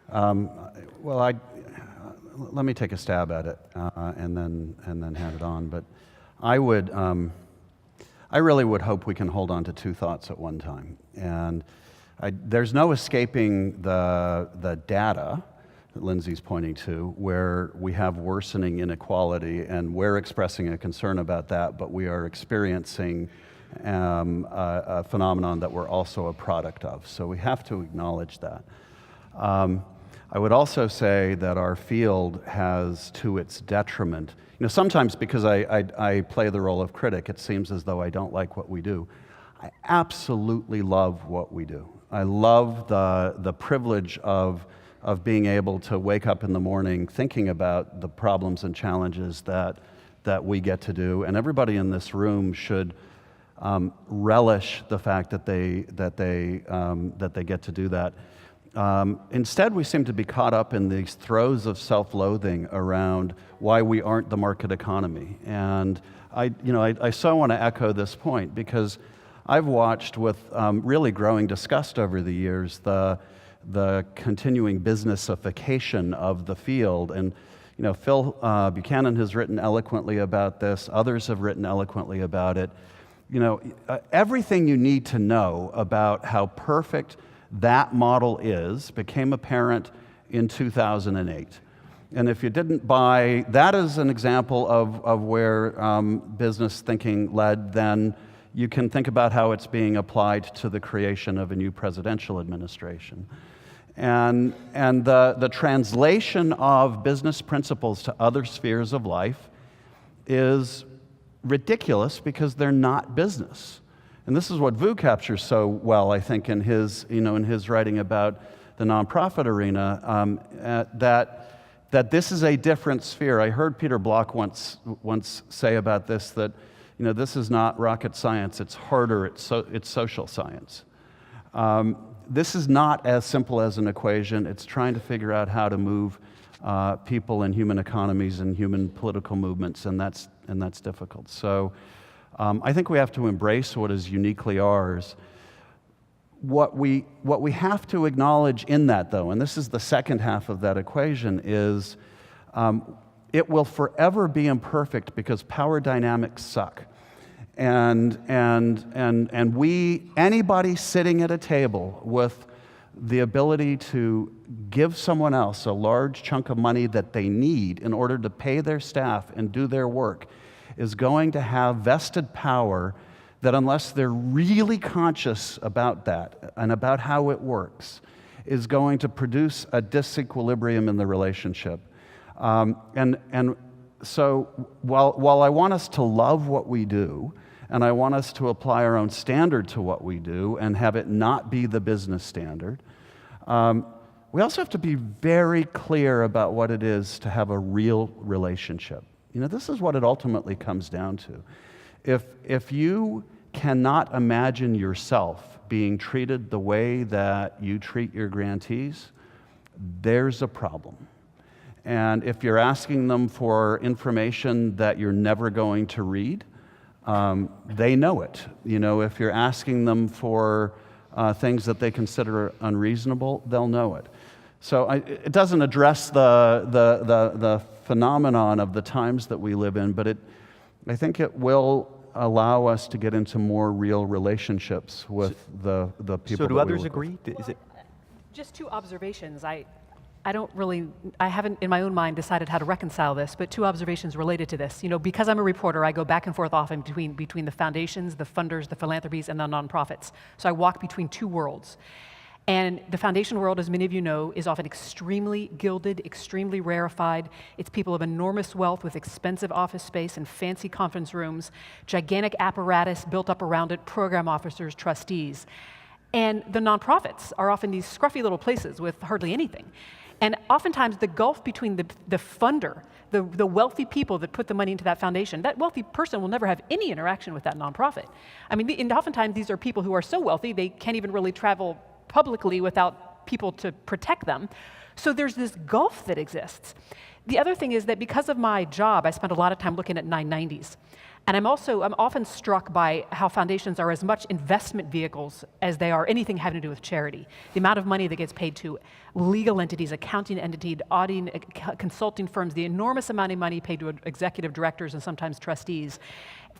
Well, let me take a stab at it and then hand it on. But I really would hope we can hold on to two thoughts at one time. And there's no escaping the data that Linsey's pointing to, where we have worsening inequality, and we're expressing a concern about that, but we are experiencing a phenomenon that we're also a product of. So we have to acknowledge that. I would also say that our field has, to its detriment, sometimes because I play the role of critic, it seems as though I don't like what we do. I absolutely love what we do. I love the privilege of being able to wake up in the morning thinking about the problems and challenges that we get to do, and everybody in this room should relish the fact that they get to do that. Instead, we seem to be caught up in these throes of self-loathing around why we aren't the market economy. And I so want to echo this point, because I've watched with really growing disgust over the years the continuing businessification of the field. And Phil Buchanan has written eloquently about this. Others have written eloquently about it. Everything you need to know about how perfect that model is became apparent in 2008. And if you didn't buy that as an example of where business thinking led, then you can think about how it's being applied to the creation of a new presidential administration. And the translation of business principles to other spheres of life is ridiculous because they're not business. And this is what Vu captures so well, I think, in his writing about the nonprofit arena, that this is a different sphere. I heard Peter Block once say about this that this is not rocket science. It's harder. It's social science. This is not as simple as an equation. It's trying to figure out how to move people and human economies and human political movements, and that's difficult. So I think we have to embrace what is uniquely ours. What we have to acknowledge in that, though, and this is the second half of that equation, is it will forever be imperfect because power dynamics suck. And anybody sitting at a table with the ability to give someone else a large chunk of money that they need in order to pay their staff and do their work is going to have vested power that, unless they're really conscious about that and about how it works, is going to produce a disequilibrium in the relationship. So while I want us to love what we do, and I want us to apply our own standard to what we do and have it not be the business standard, we also have to be very clear about what it is to have a real relationship. This is what it ultimately comes down to. If you cannot imagine yourself being treated the way that you treat your grantees, there's a problem. And if you're asking them for information that you're never going to read, they know it. If you're asking them for things that they consider unreasonable, they'll know it. So it doesn't address the phenomenon of the times that we live in, but I think it will allow us to get into more real relationships with the people. So do others agree? Is it? Just two observations. I haven't in my own mind decided how to reconcile this, but two observations related to this. Because I'm a reporter, I go back and forth often between the foundations, the funders, the philanthropies, and the nonprofits. So I walk between two worlds. And the foundation world, as many of you know, is often extremely gilded, extremely rarefied. It's people of enormous wealth with expensive office space and fancy conference rooms, gigantic apparatus built up around it, program officers, trustees. And the nonprofits are often these scruffy little places with hardly anything. And oftentimes the gulf between the funder, the wealthy people that put the money into that foundation, that wealthy person will never have any interaction with that nonprofit. And oftentimes these are people who are so wealthy they can't even really travel publicly without people to protect them. So there's this gulf that exists. The other thing is that because of my job, I spend a lot of time looking at 990s. And I'm often struck by how foundations are as much investment vehicles as they are anything having to do with charity. The amount of money that gets paid to legal entities, accounting entities, auditing, consulting firms, the enormous amount of money paid to executive directors and sometimes trustees,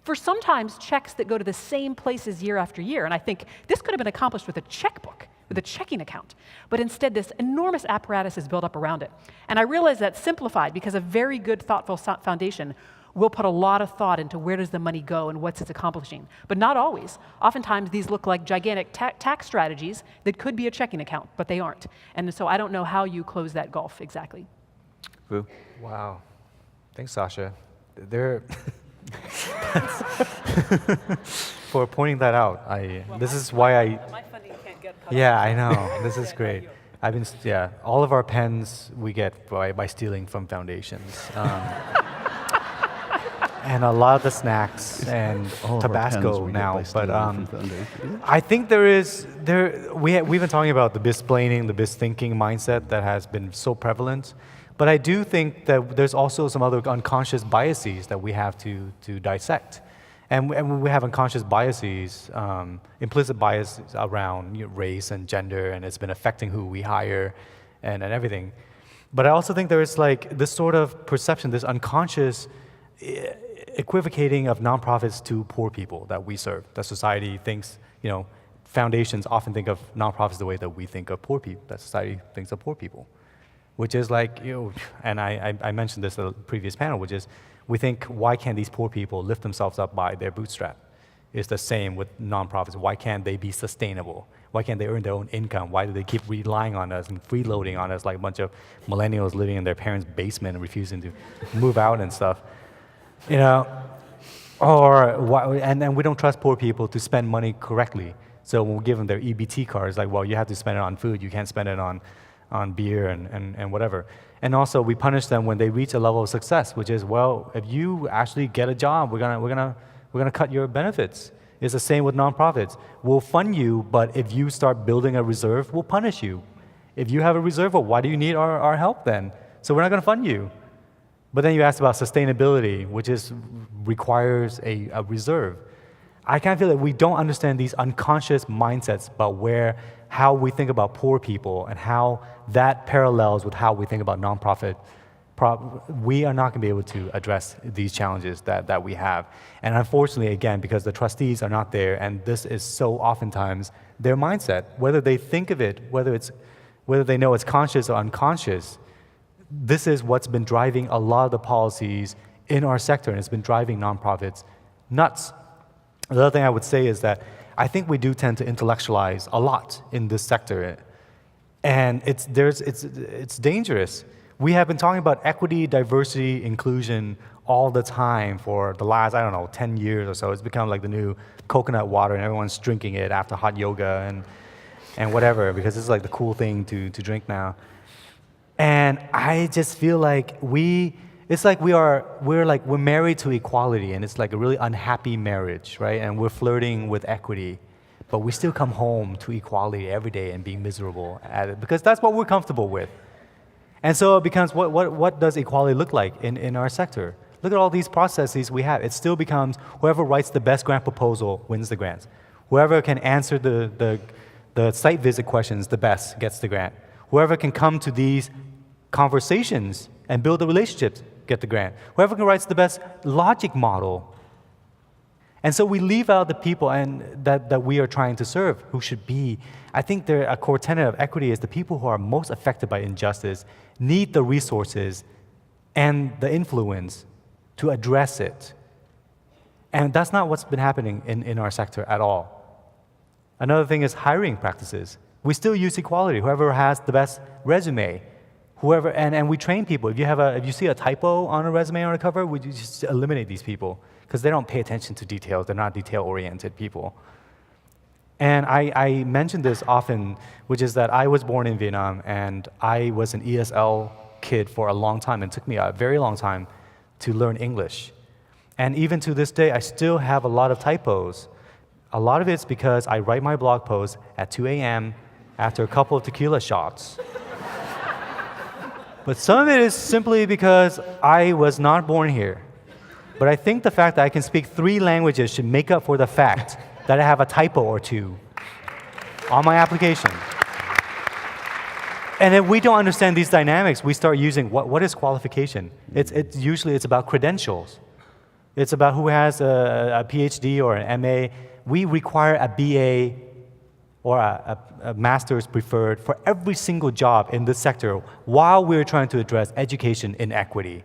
for sometimes checks that go to the same places year after year. And I think this could have been accomplished with a checkbook, with a checking account. But instead, this enormous apparatus is built up around it. And I realize that's simplified because a very good, thoughtful foundation will put a lot of thought into where does the money go and what's it's accomplishing. But not always. Oftentimes, these look like gigantic tax strategies that could be a checking account, but they aren't. And so I don't know how you close that gulf exactly. Vu? Wow. Thanks, Sacha. for pointing that out. This is why I. My funding can't get cut Yeah, I know. This is great. All of our pens we get by stealing from foundations. And a lot of the snacks and All of our pens Tabasco we get now. by But stealing from foundations. I think we've been talking about the BIS-plaining, the BIS-thinking mindset that has been so prevalent. But I do think that there's also some other unconscious biases that we have to dissect. And when we have unconscious biases, implicit biases around race and gender, and it's been affecting who we hire and everything. But I also think there is like this sort of perception, this unconscious equivocating of nonprofits to poor people that we serve. That society thinks, foundations often think of nonprofits the way that we think of poor people, that society thinks of poor people. Which is like, and I mentioned this in the previous panel, which is we think, why can't these poor people lift themselves up by their bootstrap? It's the same with nonprofits. Why can't they be sustainable? Why can't they earn their own income? Why do they keep relying on us and freeloading on us like a bunch of millennials living in their parents' basement and refusing to move out and stuff? And we don't trust poor people to spend money correctly. So when we give them their EBT cards, like, well, you have to spend it on food. You can't spend it on beer and whatever. And also we punish them when they reach a level of success, which is, well, if you actually get a job, we're gonna cut your benefits. It's the same with nonprofits. We'll fund you, but if you start building a reserve, we'll punish you. If you have a reserve, well, why do you need our help then? So we're not gonna fund you. But then you asked about sustainability, which requires a reserve. I kind of feel that we don't understand these unconscious mindsets about how we think about poor people and how that parallels with how we think about nonprofit. We are not going to be able to address these challenges that we have. And unfortunately, again, because the trustees are not there, and this is so oftentimes their mindset, whether they think of it, whether they know it's conscious or unconscious, this is what's been driving a lot of the policies in our sector, and it's been driving nonprofits nuts. The other thing I would say is that I think we do tend to intellectualize a lot in this sector, and it's dangerous. We have been talking about equity, diversity, inclusion all the time for the last, 10 years or so. It's become like the new coconut water, and everyone's drinking it after hot yoga and whatever, because it's like the cool thing to drink now. And I just feel like we're married to equality, and it's like a really unhappy marriage, right? And we're flirting with equity, but we still come home to equality every day and being miserable at it, because that's what we're comfortable with. And so it becomes, what does equality look like in our sector? Look at all these processes we have. It still becomes whoever writes the best grant proposal wins the grants. Whoever can answer the site visit questions the best gets the grant. Whoever can come to these conversations and build the relationships get the grant. Whoever can write the best logic model. And so we leave out the people that we are trying to serve, who should be. I think a core tenet of equity is the people who are most affected by injustice need the resources and the influence to address it. And that's not what's been happening in our sector at all. Another thing is hiring practices. We still use equality. Whoever has the best resume, and we train people. If you see a typo on a resume on a cover, we just eliminate these people because they don't pay attention to details. They're not detail-oriented people. And I mention this often, which is that I was born in Vietnam, and I was an ESL kid for a long time. It took me a very long time to learn English. And even to this day, I still have a lot of typos. A lot of it's because I write my blog post at 2 a.m. after a couple of tequila shots. But some of it is simply because I was not born here. But I think the fact that I can speak 3 languages should make up for the fact that I have a typo or 2 on my application. And if we don't understand these dynamics, we start using what is qualification? It's usually about credentials. It's about who has a PhD or an MA. We require a BA or a master's preferred for every single job in this sector while we're trying to address education inequity.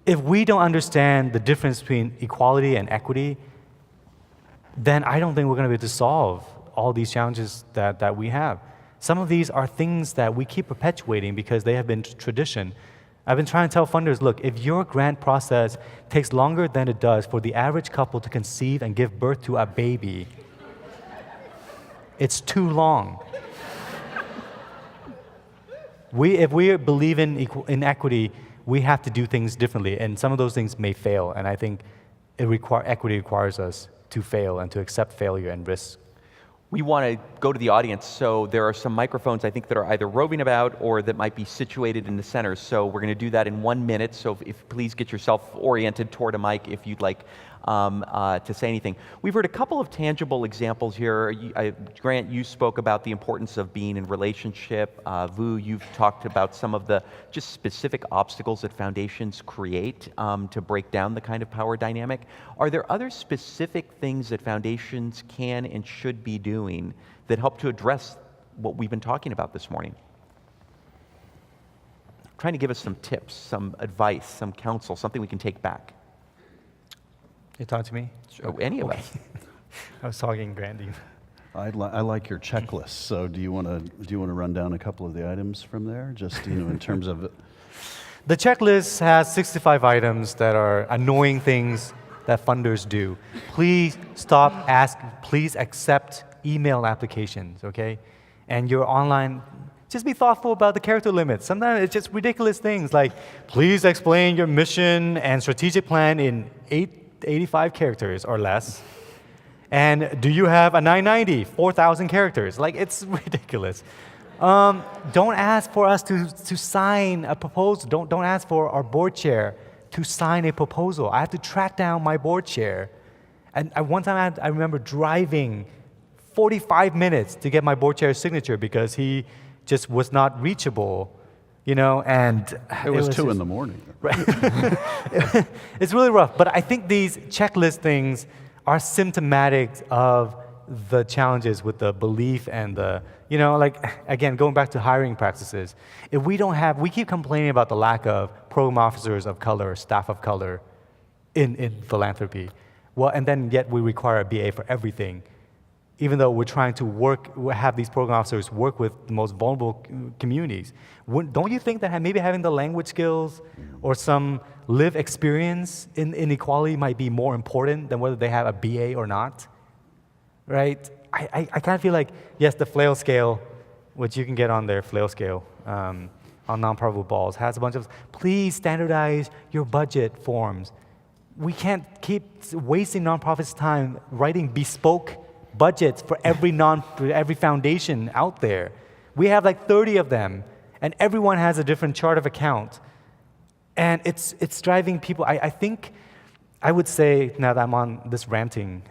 If we don't understand the difference between equality and equity, then I don't think we're going to be able to solve all these challenges that we have. Some of these are things that we keep perpetuating because they have been tradition. I've been trying to tell funders, look, if your grant process takes longer than it does for the average couple to conceive and give birth to a baby, it's too long. If we believe in equity, we have to do things differently, and some of those things may fail, and I think equity requires us to fail and to accept failure and risk. We want to go to the audience, so there are some microphones I think that are either roving about or that might be situated in the center. So we're going to do that in 1 minute. So if please get yourself oriented toward a mic if you'd like to say anything. We've heard a couple of tangible examples here. Grant, you spoke about the importance of being in relationship. Vu, you've talked about some of the just specific obstacles that foundations create to break down the kind of power dynamic. Are there other specific things that foundations can and should be doing that help to address what we've been talking about this morning? Trying to give us some tips, some advice, some counsel, something we can take back. You talk to me? Sure. Any of us. I was talking Grandy. I like your checklist. So do you want to run down a couple of the items from there, just in terms of? The checklist has 65 items that are annoying things that funders do. Please stop asking. Please accept email applications, okay? And your online. Just be thoughtful about the character limits. Sometimes it's just ridiculous things like, please explain your mission and strategic plan in 85 characters or less. And do you have a 990, 4,000 characters? Like, it's ridiculous. Don't ask for us to sign a proposal. Don't ask for our board chair to sign a proposal. I have to track down my board chair. And at one time I remember driving 45 minutes to get my board chair's signature because he just was not reachable, and it was 2 in the morning. Right. It's really rough, but I think these checklist things are symptomatic of the challenges with the belief and the, again, going back to hiring practices. If we keep complaining about the lack of program officers of color, staff of color in philanthropy. Well, and then yet we require a BA for everything. Even though we're trying to have these program officers work with the most vulnerable communities. Don't you think that maybe having the language skills or some lived experience in inequality might be more important than whether they have a BA or not? Right? I kind of feel like, yes, the flail scale, which you can get on their flail scale on nonprofit balls, has a bunch of, please standardize your budget forms. We can't keep wasting nonprofits' time writing bespoke budgets for every foundation out there. We have like 30 of them, and everyone has a different chart of account. And it's driving people. I think I would say, now that I'm on this ranting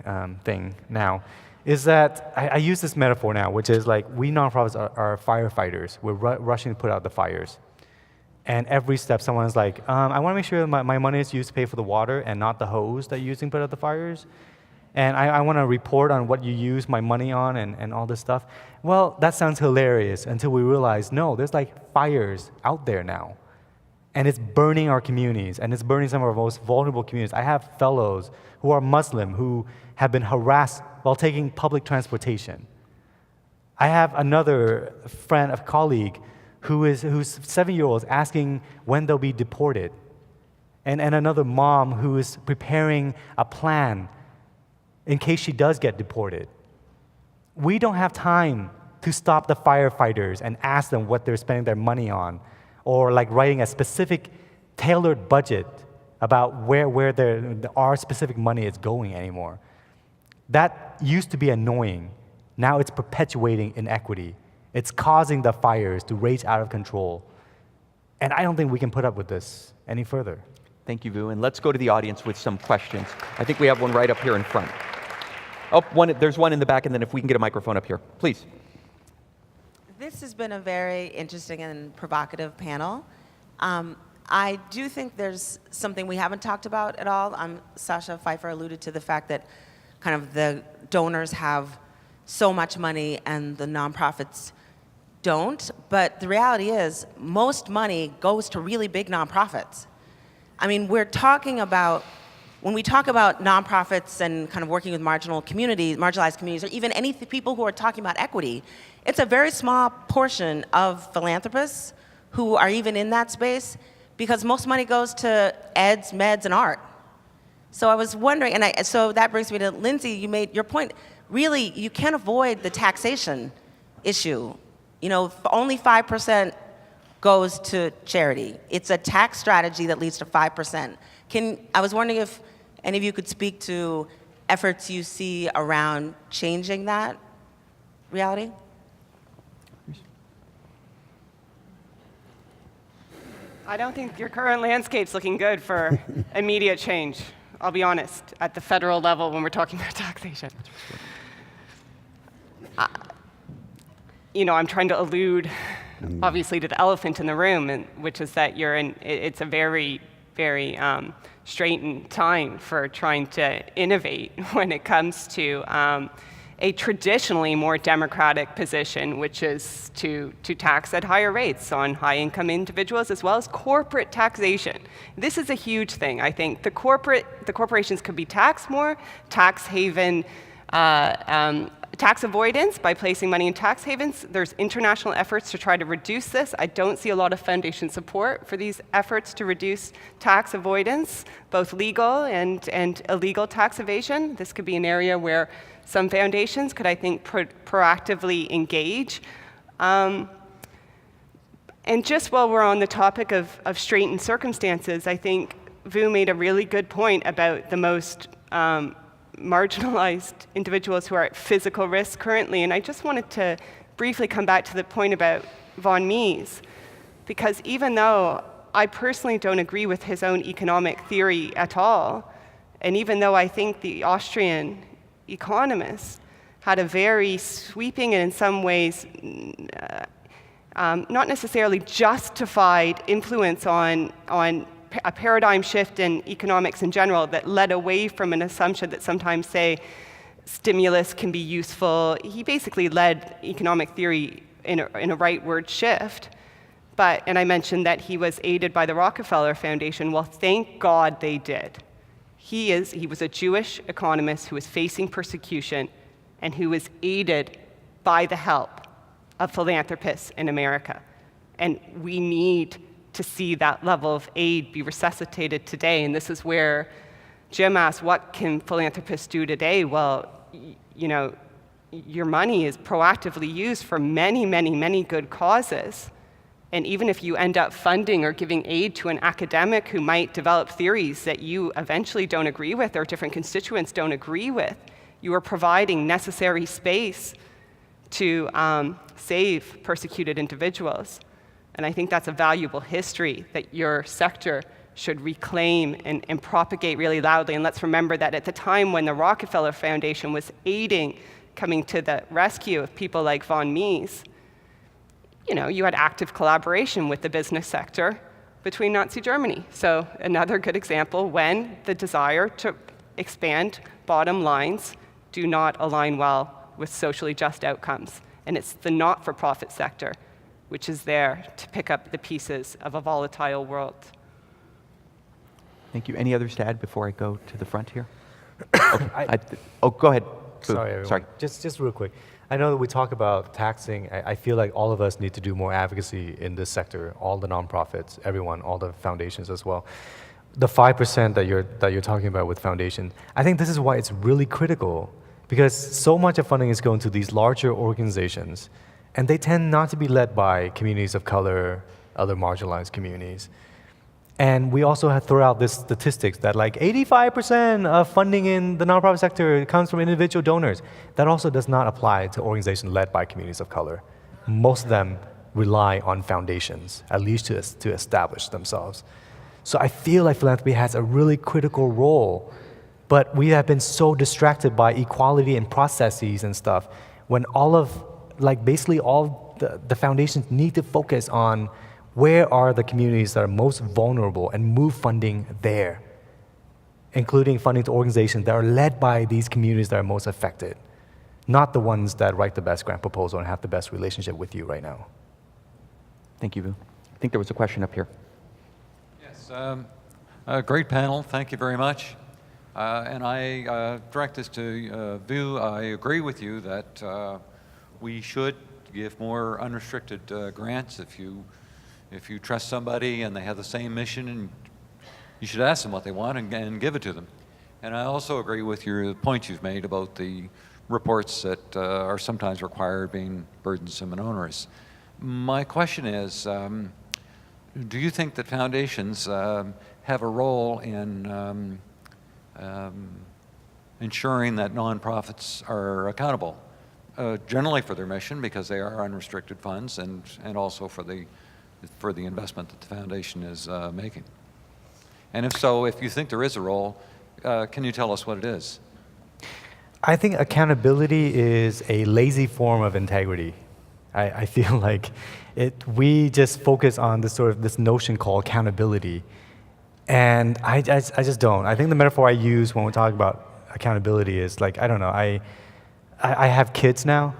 thing now, is that I use this metaphor now, which is like we nonprofits are firefighters. We're rushing to put out the fires. And every step, someone's like, I want to make sure my money is used to pay for the water and not the hose that you're using to put out the fires. And I want to report on what you use my money on and all this stuff. Well, that sounds hilarious until we realize, no, there's like fires out there now. And it's burning our communities, and it's burning some of our most vulnerable communities. I have fellows who are Muslim who have been harassed while taking public transportation. I have another friend, a colleague, whose 7-year-old is asking when they'll be deported. And another mom who is preparing a plan in case she does get deported. We don't have time to stop the firefighters and ask them what they're spending their money on, or like writing a specific tailored budget about where our specific money is going anymore. That used to be annoying. Now it's perpetuating inequity. It's causing the fires to rage out of control. And I don't think we can put up with this any further. Thank you, Vu. And let's go to the audience with some questions. I think we have one right up here in front. Oh, there's one in the back, and then if we can get a microphone up here, please. This has been a very interesting and provocative panel. I do think there's something we haven't talked about at all. Sacha Pfeiffer alluded to the fact that kind of the donors have so much money and the nonprofits don't. But the reality is most money goes to really big nonprofits. I mean, when we talk about nonprofits and kind of working with marginalized communities, or even people who are talking about equity, it's a very small portion of philanthropists who are even in that space because most money goes to eds, meds, and art. So I was wondering, so that brings me to Linsey, you made your point. Really, you can't avoid the taxation issue. You know, only 5% goes to charity. It's a tax strategy that leads to 5%. I was wondering if any of you could speak to efforts you see around changing that reality? I don't think your current landscape's looking good for immediate change, I'll be honest, at the federal level when we're talking about taxation. I'm trying to allude, obviously, to the elephant in the room, which is that it's a very, very straitened time for trying to innovate when it comes to a traditionally more democratic position, which is to tax at higher rates on high-income individuals as well as corporate taxation. This is a huge thing, I think. The corporations could be taxed more, tax haven, tax avoidance by placing money in tax havens. There's international efforts to try to reduce this. I don't see a lot of foundation support for these efforts to reduce tax avoidance, both legal and illegal tax evasion. This could be an area where some foundations could, I think, proactively engage. And just while we're on the topic of straitened circumstances, I think Vu made a really good point about the most marginalized individuals who are at physical risk currently. And I just wanted to briefly come back to the point about von Mies, because even though I personally don't agree with his own economic theory at all, and even though I think the Austrian economists had a very sweeping and in some ways not necessarily justified influence on a paradigm shift in economics in general that led away from an assumption that sometimes say stimulus can be useful. He basically led economic theory in a rightward shift. And I mentioned that he was aided by the Rockefeller Foundation. Well, thank God they did. He was a Jewish economist who was facing persecution and who was aided by the help of philanthropists in America. And we need to see that level of aid be resuscitated today. And this is where Jim asked, what can philanthropists do today? Well, your money is proactively used for many, many, many good causes. And even if you end up funding or giving aid to an academic who might develop theories that you eventually don't agree with or different constituents don't agree with, you are providing necessary space to save persecuted individuals. And I think that's a valuable history that your sector should reclaim and propagate really loudly. And let's remember that at the time when the Rockefeller Foundation was coming to the rescue of people like von Mies, you had active collaboration with the business sector between Nazi Germany. So another good example when the desire to expand bottom lines do not align well with socially just outcomes. And it's the not-for-profit sector which is there to pick up the pieces of a volatile world. Thank you. Any others to add before I go to the front here? Okay. Go ahead. Sorry, everyone. Sorry. Just real quick. I know that we talk about taxing. I feel like all of us need to do more advocacy in this sector, all the nonprofits, everyone, all the foundations as well. The 5% that you're talking about with foundations, I think this is why it's really critical, because so much of funding is going to these larger organizations, and they tend not to be led by communities of color, other marginalized communities. And we also have thrown out this statistics that like 85% of funding in the nonprofit sector comes from individual donors. That also does not apply to organizations led by communities of color. Most of them rely on foundations, at least to establish themselves. So I feel like philanthropy has a really critical role, but we have been so distracted by equality and processes and stuff when basically all the foundations need to focus on where are the communities that are most vulnerable and move funding there, including funding to organizations that are led by these communities that are most affected, not the ones that write the best grant proposal and have the best relationship with you right now. Thank you, Vu. I think there was a question up here. Yes, great panel. Thank you very much. And I direct this to Vu. I agree with you that we should give more unrestricted grants. If you trust somebody and they have the same mission, and you should ask them what they want and give it to them. And I also agree with your point you've made about the reports that are sometimes required being burdensome and onerous. My question is, do you think that foundations have a role in ensuring that nonprofits are accountable, generally for their mission, because they are unrestricted funds, and also for the investment that the foundation is making? And if so, if you think there is a role, can you tell us what it is? I think accountability is a lazy form of integrity. I feel like we just focus on this notion called accountability, and I just don't. I think the metaphor I use when we talk about accountability is like, I don't know, I have kids now,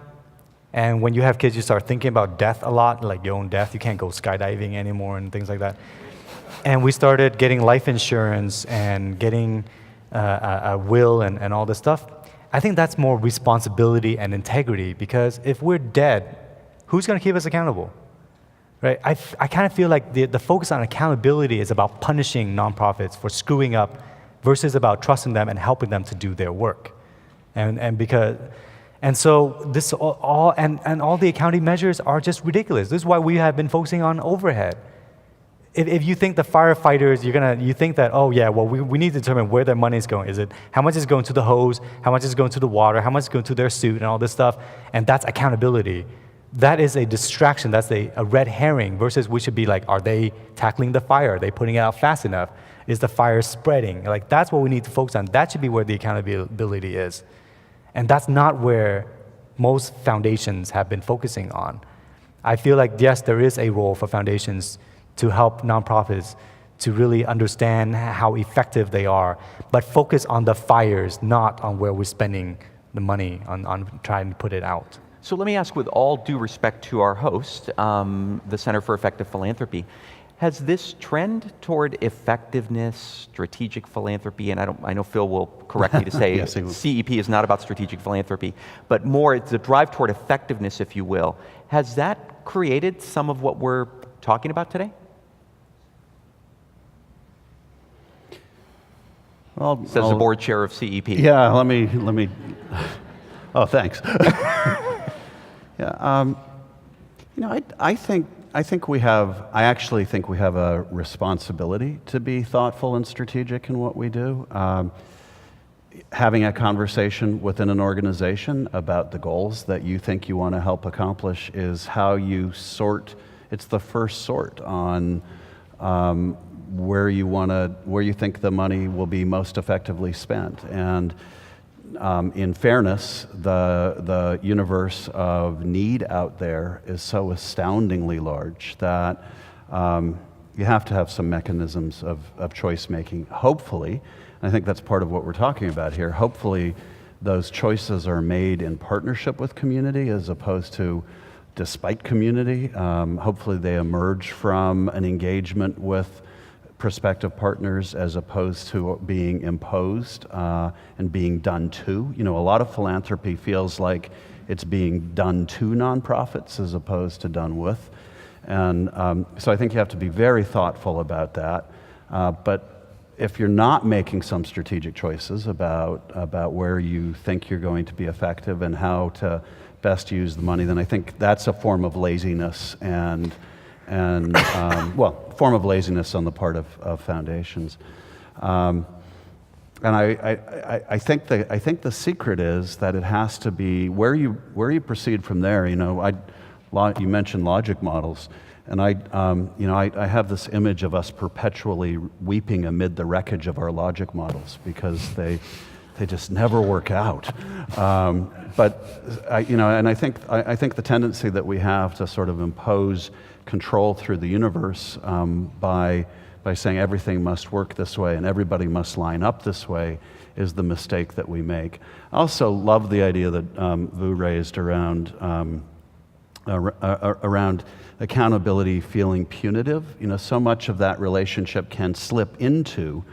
and when you have kids, you start thinking about death a lot, like your own death. You can't go skydiving anymore and things like that. And we started getting life insurance and getting a will and all this stuff. I think that's more responsibility and integrity, because if we're dead, who's going to keep us accountable? Right? I kind of feel like the focus on accountability is about punishing nonprofits for screwing up versus about trusting them and helping them to do their work. And so this all the accounting measures are just ridiculous. This is why we have been focusing on overhead. If you think the firefighters, you think that, oh yeah, well we need to determine where their money is going. Is it how much is going to the hose, how much is going to the water, how much is going to their suit and all this stuff, and that's accountability. That is a distraction, that's a red herring, versus we should be like, are they tackling the fire? Are they putting it out fast enough? Is the fire spreading? Like, that's what we need to focus on. That should be where the accountability is. And that's not where most foundations have been focusing on. I feel like, yes, there is a role for foundations to help nonprofits to really understand how effective they are, but focus on the fires, not on where we're spending the money on trying to put it out. So let me ask, with all due respect to our host, the Center for Effective Philanthropy, has this trend toward effectiveness, strategic philanthropy, and I know Phil will correct me to say Yes, CEP is not about strategic philanthropy, but more it's a drive toward effectiveness, if you will. Has that created some of what we're talking about today? Well, Says the board chair of CEP. Yeah, let me. Oh, thanks. Yeah, I actually think we have a responsibility to be thoughtful and strategic in what we do. Having a conversation within an organization about the goals that you think you want to help accomplish is how you sort. It's the first sort on where you think the money will be most effectively spent. And in fairness, the universe of need out there is so astoundingly large that you have to have some mechanisms of choice making. Hopefully, I think that's part of what we're talking about here, hopefully those choices are made in partnership with community as opposed to despite community. Hopefully they emerge from an engagement with prospective partners as opposed to being imposed and being done to. You know, a lot of philanthropy feels like it's being done to nonprofits as opposed to done with. And so I think you have to be very thoughtful about that. But if you're not making some strategic choices about where you think you're going to be effective and how to best use the money, then I think that's a form of laziness and form of laziness on the part of foundations. And I think the secret is that it has to be where you proceed from there. You know, you mentioned logic models, and I have this image of us perpetually weeping amid the wreckage of our logic models because they just never work out. But I think the tendency that we have to sort of impose control through the universe by saying everything must work this way and everybody must line up this way is the mistake that we make. I also love the idea that Vu raised around accountability feeling punitive. You know, so much of that relationship can slip into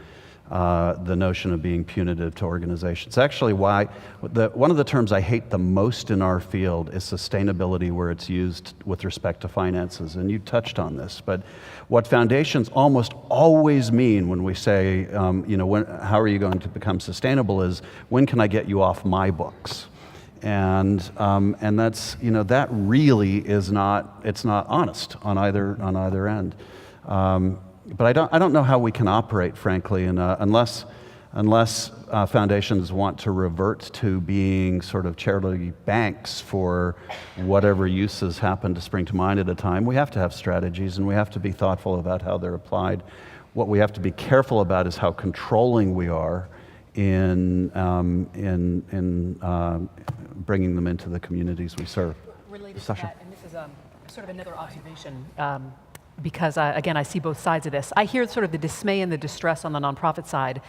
the notion of being punitive to organizations. Actually, one of the terms I hate the most in our field is sustainability, where it's used with respect to finances, and you touched on this. But what foundations almost always mean when we say, how are you going to become sustainable, is when can I get you off my books? And that's, that really is not, it's not honest on either end. But I don't know how we can operate, frankly, unless foundations want to revert to being sort of charity banks for whatever uses happen to spring to mind at a time. We have to have strategies, and we have to be thoughtful about how they're applied. What we have to be careful about is how controlling we are in bringing them into the communities we serve. Related Sacha. to that, and this is sort of another observation, because again, I see both sides of this. I hear sort of the dismay and the distress on the nonprofit side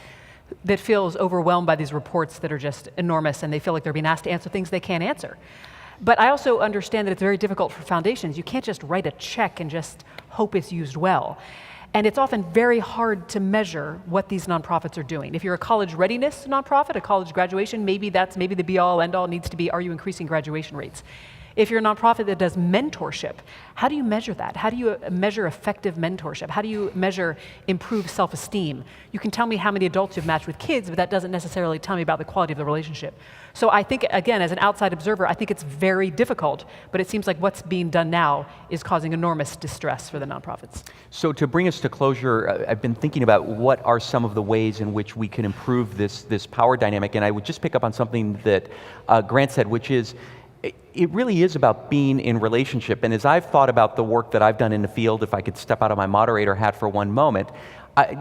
that feels overwhelmed by these reports that are just enormous, and they feel like they're being asked to answer things they can't answer. But I also understand that it's very difficult for foundations. You can't just write a check and just hope it's used well. And it's often very hard to measure what these nonprofits are doing. If you're a college readiness nonprofit, a college graduation, maybe the be-all, end-all needs to be, are you increasing graduation rates? If you're a nonprofit that does mentorship, how do you measure that? How do you measure effective mentorship? How do you measure improved self-esteem? You can tell me how many adults you've matched with kids, but that doesn't necessarily tell me about the quality of the relationship. So I think, again, as an outside observer, I think it's very difficult, but it seems like what's being done now is causing enormous distress for the nonprofits. So to bring us to closure, I've been thinking about what are some of the ways in which we can improve this power dynamic, and I would just pick up on something that Grant said, which is, it really is about being in relationship. And as I've thought about the work that I've done in the field, if I could step out of my moderator hat for one moment,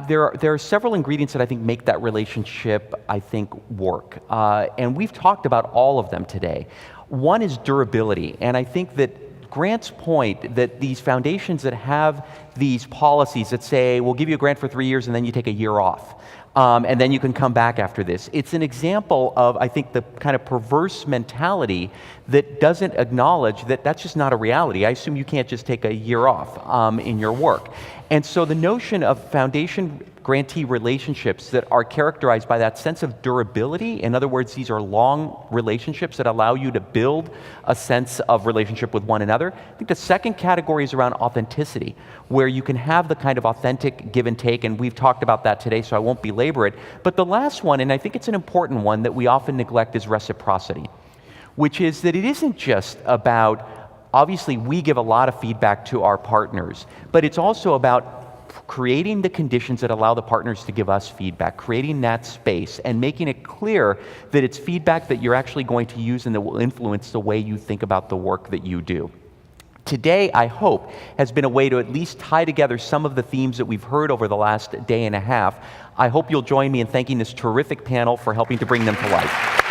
there are several ingredients that I think make that relationship, I think, work. And we've talked about all of them today. One is durability. And I think that Grant's point that these foundations that have these policies that say, we'll give you a grant for 3 years and then you take a year off. And then you can come back after this. It's an example of, I think, the kind of perverse mentality that doesn't acknowledge that that's just not a reality. I assume you can't just take a year off in your work. And so the notion of foundation grantee relationships that are characterized by that sense of durability, in other words, these are long relationships that allow you to build a sense of relationship with one another. I think the second category is around authenticity, where you can have the kind of authentic give and take, and we've talked about that today, so I won't belabor it. But the last one, and I think it's an important one that we often neglect, is reciprocity, which is that it isn't just about, obviously we give a lot of feedback to our partners, but it's also about creating the conditions that allow the partners to give us feedback, creating that space, and making it clear that it's feedback that you're actually going to use and that will influence the way you think about the work that you do. Today, I hope, has been a way to at least tie together some of the themes that we've heard over the last day and a half. I hope you'll join me in thanking this terrific panel for helping to bring them to life.